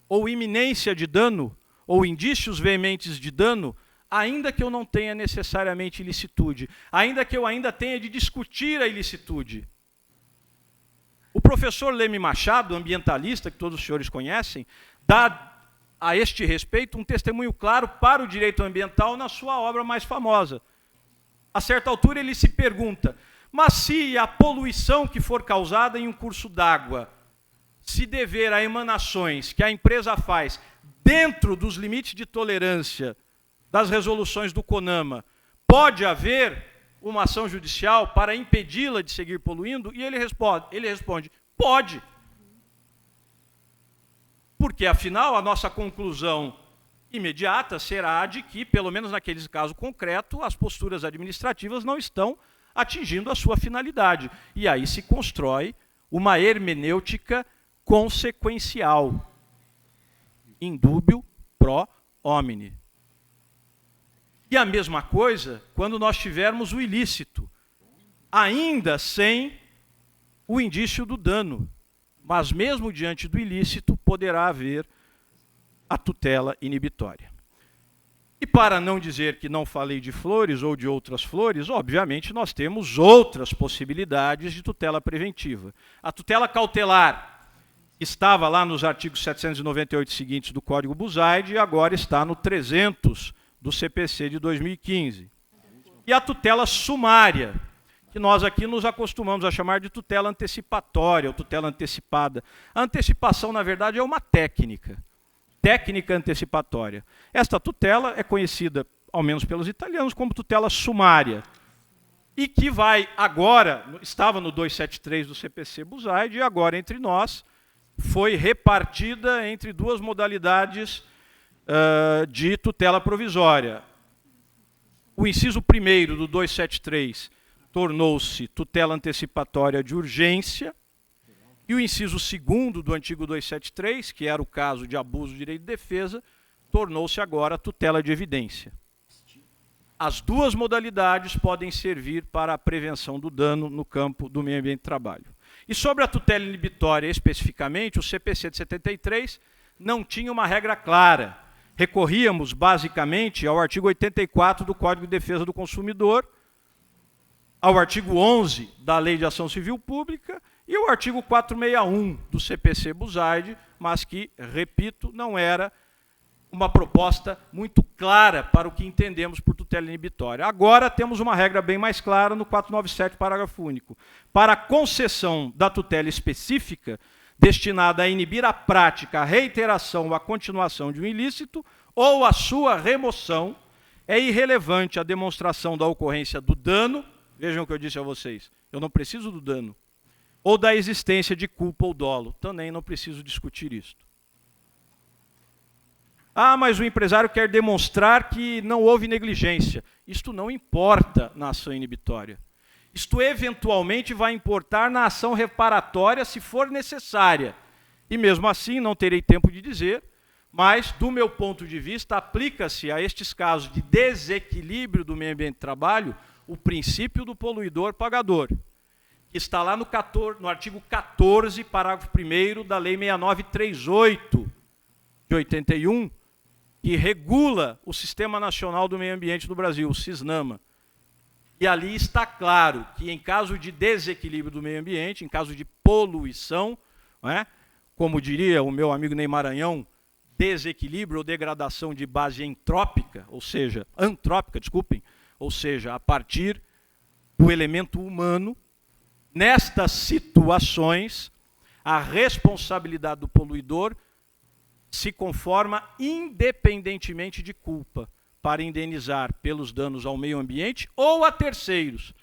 S5: ou iminência de dano, ou indícios veementes de dano, ainda que eu não tenha necessariamente ilicitude, ainda que eu ainda tenha de discutir a ilicitude. O professor Leme Machado, ambientalista, que todos os senhores conhecem, dá a este respeito um testemunho claro para o direito ambiental na sua obra mais famosa. A certa altura ele se pergunta, Mas se a poluição que for causada em um curso d'água se dever a emanações que a empresa faz dentro dos limites de tolerância das resoluções do CONAMA, pode haver uma ação judicial para impedi-la de seguir poluindo? E ele responde, pode. Porque, afinal, a nossa conclusão imediata será a de que, pelo menos naqueles casos concretos, as posturas administrativas não estão atingindo a sua finalidade. E aí se constrói uma hermenêutica consequencial. Indúbio pro homine. E a mesma coisa quando nós tivermos o ilícito, ainda sem o indício do dano. Mas mesmo diante do ilícito, poderá haver a tutela inibitória. E para não dizer que não falei de flores ou de outras flores, obviamente nós temos outras possibilidades de tutela preventiva. A tutela cautelar estava lá nos artigos 798 seguintes do Código Buzaide e agora está no 300 do CPC de 2015. E a tutela sumária, que nós aqui nos acostumamos a chamar de tutela antecipatória ou tutela antecipada. A antecipação, na verdade, é uma técnica antecipatória. Esta tutela é conhecida, ao menos pelos italianos, como tutela sumária, e que vai agora, estava no 273 do CPC Buzaide, e agora entre nós foi repartida entre duas modalidades de tutela provisória. O inciso 1º do 273 tornou-se tutela antecipatória de urgência, e o inciso 2º do antigo 273, que era o caso de abuso de direito de defesa, tornou-se agora tutela de evidência. As duas modalidades podem servir para a prevenção do dano no campo do meio ambiente de trabalho. E sobre a tutela inibitória especificamente, o CPC de 73 não tinha uma regra clara. Recorríamos basicamente ao artigo 84 do Código de Defesa do Consumidor, ao artigo 11 da Lei de Ação Civil Pública e o artigo 461 do CPC Buzaide, mas que, repito, não era uma proposta muito clara para o que entendemos por tutela inibitória. Agora temos uma regra bem mais clara no 497, parágrafo único. Para a concessão da tutela específica, destinada a inibir a prática, a reiteração ou a continuação de um ilícito ou a sua remoção, é irrelevante a demonstração da ocorrência do dano, vejam o que eu disse a vocês, eu não preciso do dano, ou da existência de culpa ou dolo, também não preciso discutir isto. Ah, mas o empresário quer demonstrar que não houve negligência. Isto não importa na ação inibitória. Isto eventualmente vai importar na ação reparatória se for necessária. E mesmo assim, não terei tempo de dizer, mas, do meu ponto de vista, aplica-se a estes casos de desequilíbrio do meio ambiente de trabalho o princípio do poluidor pagador, que está lá no artigo 14, parágrafo 1º da Lei 6938 de 81, que regula o Sistema Nacional do Meio Ambiente do Brasil, o SISNAMA. E ali está claro que em caso de desequilíbrio do meio ambiente, em caso de poluição, não é? Como diria o meu amigo Ney Maranhão, desequilíbrio ou degradação de base antrópica, ou seja, a partir do elemento humano, nestas situações, a responsabilidade do poluidor se conforma independentemente de culpa, para indenizar pelos danos ao meio ambiente ou a terceiros.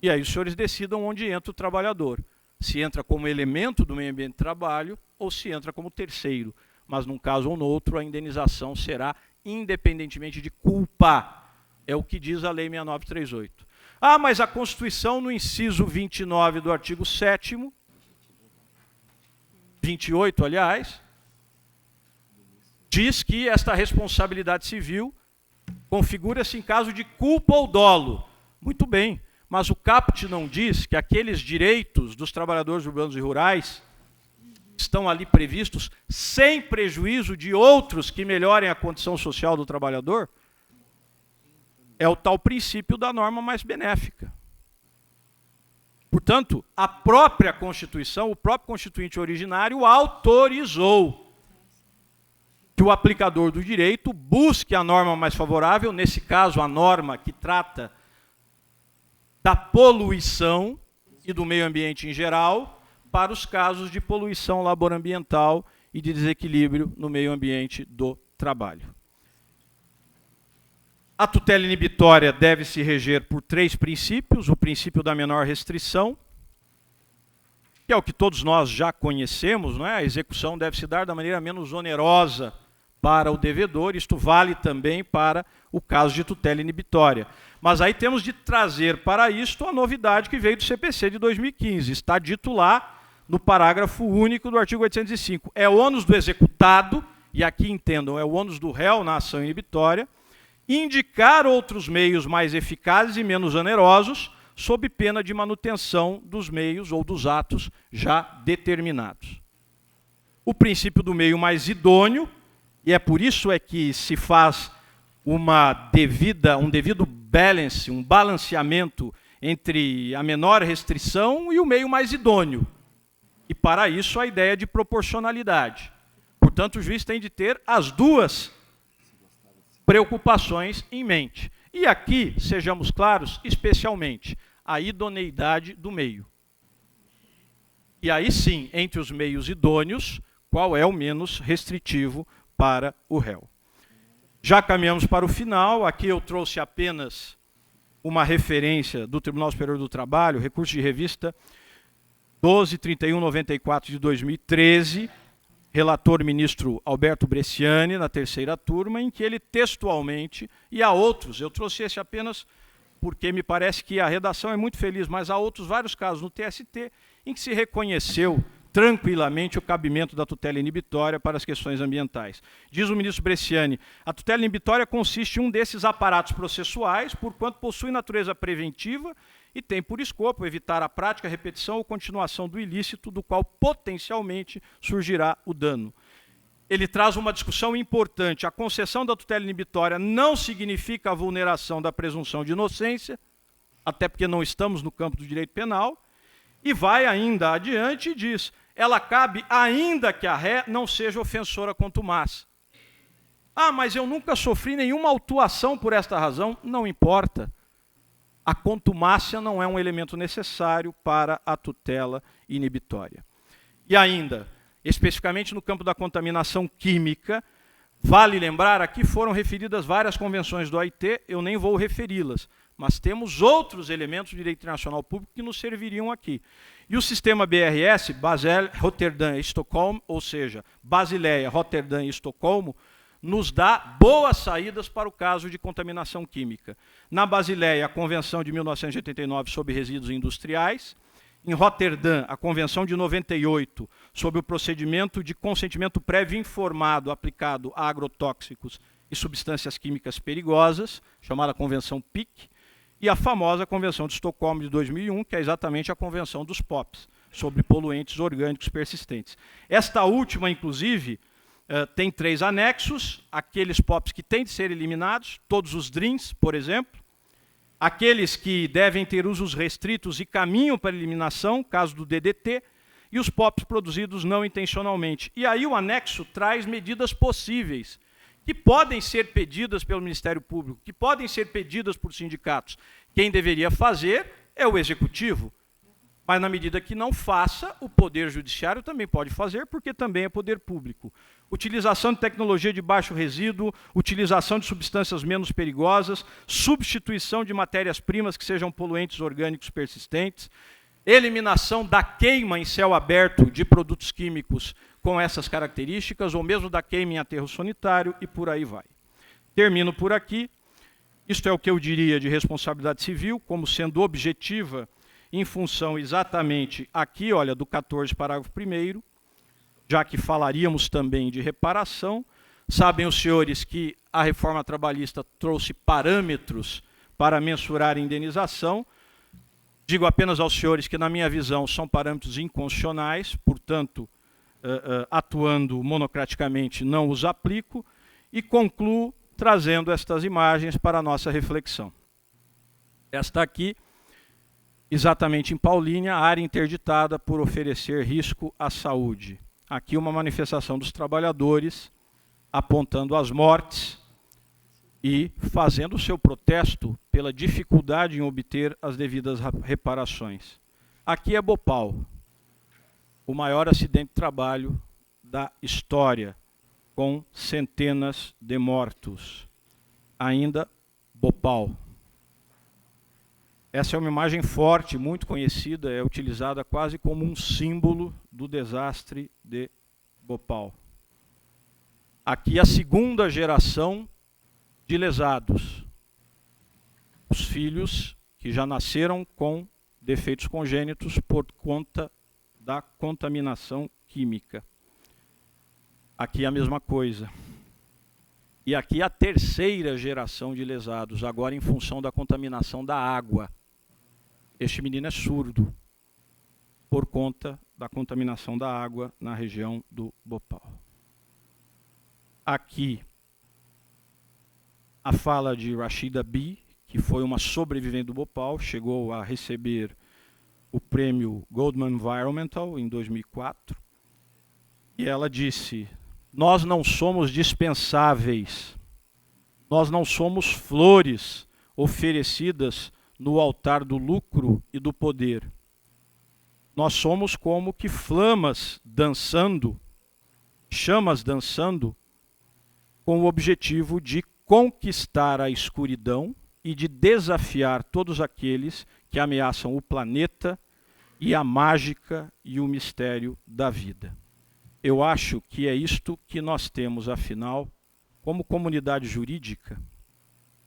S5: E aí os senhores decidam onde entra o trabalhador, se entra como elemento do meio ambiente de trabalho ou se entra como terceiro. Mas num caso ou no outro, a indenização será independentemente de culpa. É o que diz a Lei 6938. Ah, mas a Constituição, no inciso 29 do artigo 7º, 28, aliás, diz que esta responsabilidade civil configura-se em caso de culpa ou dolo. Muito bem, mas o caput não diz que aqueles direitos dos trabalhadores urbanos e rurais estão ali previstos sem prejuízo de outros que melhorem a condição social do trabalhador? É o tal princípio da norma mais benéfica. Portanto, a própria Constituição, o próprio Constituinte originário autorizou que o aplicador do direito busque a norma mais favorável, nesse caso a norma que trata da poluição e do meio ambiente em geral para os casos de poluição laborambiental e de desequilíbrio no meio ambiente do trabalho. A tutela inibitória deve se reger por 3 princípios: o princípio da menor restrição, que é o que todos nós já conhecemos, não é? A execução deve se dar da maneira menos onerosa para o devedor. Isto vale também para o caso de tutela inibitória. Mas aí temos de trazer para isto a novidade que veio do CPC de 2015. Está dito lá no parágrafo único do artigo 805. É o ônus do executado, e aqui entendam, é o ônus do réu na ação inibitória, indicar outros meios mais eficazes e menos onerosos, sob pena de manutenção dos meios ou dos atos já determinados. O princípio do meio mais idôneo, e é por isso é que se faz um devido balance, um balanceamento entre a menor restrição e o meio mais idôneo. E para isso a ideia de proporcionalidade. Portanto, o juiz tem de ter as duas preocupações em mente. E aqui, sejamos claros, especialmente a idoneidade do meio. E aí sim, entre os meios idôneos, qual é o menos restritivo para o réu. Já caminhamos para o final. Aqui eu trouxe apenas uma referência do Tribunal Superior do Trabalho, recurso de revista 12.3194 de 2013, relator ministro Alberto Bresciani, na 3ª turma, em que ele textualmente, e há outros, eu trouxe esse apenas porque me parece que a redação é muito feliz, mas há outros vários casos no TST em que se reconheceu tranquilamente o cabimento da tutela inibitória para as questões ambientais. Diz o ministro Bresciani: a tutela inibitória consiste em um desses aparatos processuais, porquanto possui natureza preventiva e tem por escopo evitar a prática, repetição ou continuação do ilícito do qual potencialmente surgirá o dano. Ele traz uma discussão importante. A concessão da tutela inibitória não significa a vulneração da presunção de inocência, até porque não estamos no campo do direito penal, e vai ainda adiante e diz: ela cabe ainda que a ré não seja ofensora contumaz. Ah, mas eu nunca sofri nenhuma autuação por esta razão. Não importa. A contumácia não é um elemento necessário para a tutela inibitória. E ainda, especificamente no campo da contaminação química, vale lembrar, aqui foram referidas várias convenções do OIT, eu nem vou referi-las, mas temos outros elementos do direito internacional público que nos serviriam aqui. E o sistema BRS, Basel, Roterdã e Estocolmo, ou seja, Basileia, Roterdã e Estocolmo, nos dá boas saídas para o caso de contaminação química. Na Basileia, a Convenção de 1989 sobre resíduos industriais. Em Roterdã, a Convenção de 98 sobre o procedimento de consentimento prévio informado aplicado a agrotóxicos e substâncias químicas perigosas, chamada Convenção PIC, e a famosa Convenção de Estocolmo de 2001, que é exatamente a Convenção dos POPs, sobre poluentes orgânicos persistentes. Esta última, inclusive, tem 3 anexos: aqueles POPs que têm de ser eliminados, todos os DRINs, por exemplo, aqueles que devem ter usos restritos e caminham para eliminação, caso do DDT, e os POPs produzidos não intencionalmente. E aí o anexo traz medidas possíveis, que podem ser pedidas pelo Ministério Público, que podem ser pedidas por sindicatos. Quem deveria fazer é o Executivo, mas na medida que não faça, o Poder Judiciário também pode fazer, porque também é poder público. Utilização de tecnologia de baixo resíduo, utilização de substâncias menos perigosas, substituição de matérias-primas que sejam poluentes orgânicos persistentes, eliminação da queima em céu aberto de produtos químicos com essas características, ou mesmo da queima em aterro sanitário, e por aí vai. Termino por aqui. Isto é o que eu diria de responsabilidade civil, como sendo objetiva em função exatamente aqui, olha, do 14, parágrafo 1º, já que falaríamos também de reparação. Sabem os senhores que a reforma trabalhista trouxe parâmetros para mensurar a indenização. Digo apenas aos senhores que, na minha visão, são parâmetros inconstitucionais, portanto, atuando monocraticamente, não os aplico, e concluo trazendo estas imagens para a nossa reflexão. Esta aqui, exatamente em Paulínia, a área interditada por oferecer risco à saúde. Aqui uma manifestação dos trabalhadores apontando as mortes e fazendo o seu protesto pela dificuldade em obter as devidas reparações. Aqui é Bhopal, o maior acidente de trabalho da história, com centenas de mortos. Ainda Bhopal. Essa é uma imagem forte, muito conhecida, é utilizada quase como um símbolo do desastre de Bhopal. Aqui a segunda geração de lesados. Os filhos que já nasceram com defeitos congênitos por conta da contaminação química. Aqui a mesma coisa. E aqui a terceira geração de lesados, agora em função da contaminação da água. Este menino é surdo por conta da contaminação da água na região do Bhopal. Aqui a fala de Rashida B., que foi uma sobrevivente do Bhopal, chegou a receber o prêmio Goldman Environmental em 2004. E ela disse: nós não somos dispensáveis, nós não somos flores oferecidas no altar do lucro e do poder. Nós somos como que flamas dançando, chamas dançando, com o objetivo de conquistar a escuridão e de desafiar todos aqueles que ameaçam o planeta e a mágica e o mistério da vida. Eu acho que é isto que nós temos, afinal, como comunidade jurídica,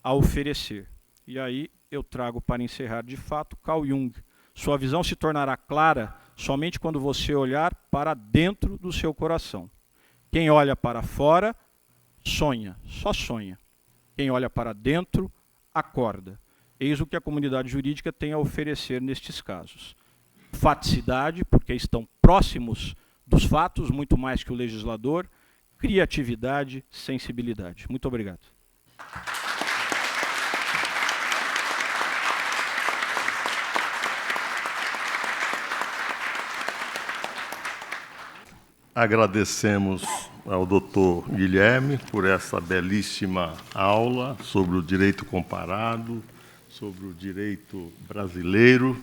S5: a oferecer. E aí eu trago para encerrar de fato Carl Jung. Sua visão se tornará clara somente quando você olhar para dentro do seu coração. Quem olha para fora, sonha, só sonha. Quem olha para dentro, acorda. Eis o que a comunidade jurídica tem a oferecer nestes casos. Faticidade, porque estão próximos dos fatos, muito mais que o legislador, criatividade, sensibilidade. Muito obrigado.
S2: Agradecemos ao Dr. Guilherme por essa belíssima aula sobre o direito comparado, sobre o direito brasileiro,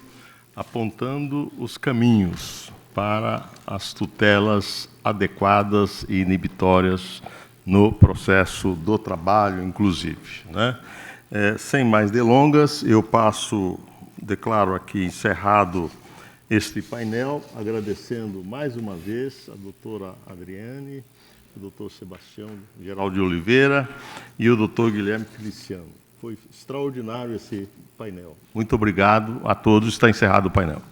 S2: apontando os caminhos para as tutelas adequadas e inibitórias no processo do trabalho, inclusive, né? Sem mais delongas, eu declaro aqui encerrado este painel, agradecendo mais uma vez a doutora Adriane, o doutor Sebastião Geraldo de Oliveira e o doutor Guilherme Cristiano. Foi extraordinário esse painel. Muito obrigado a todos. Está encerrado o painel.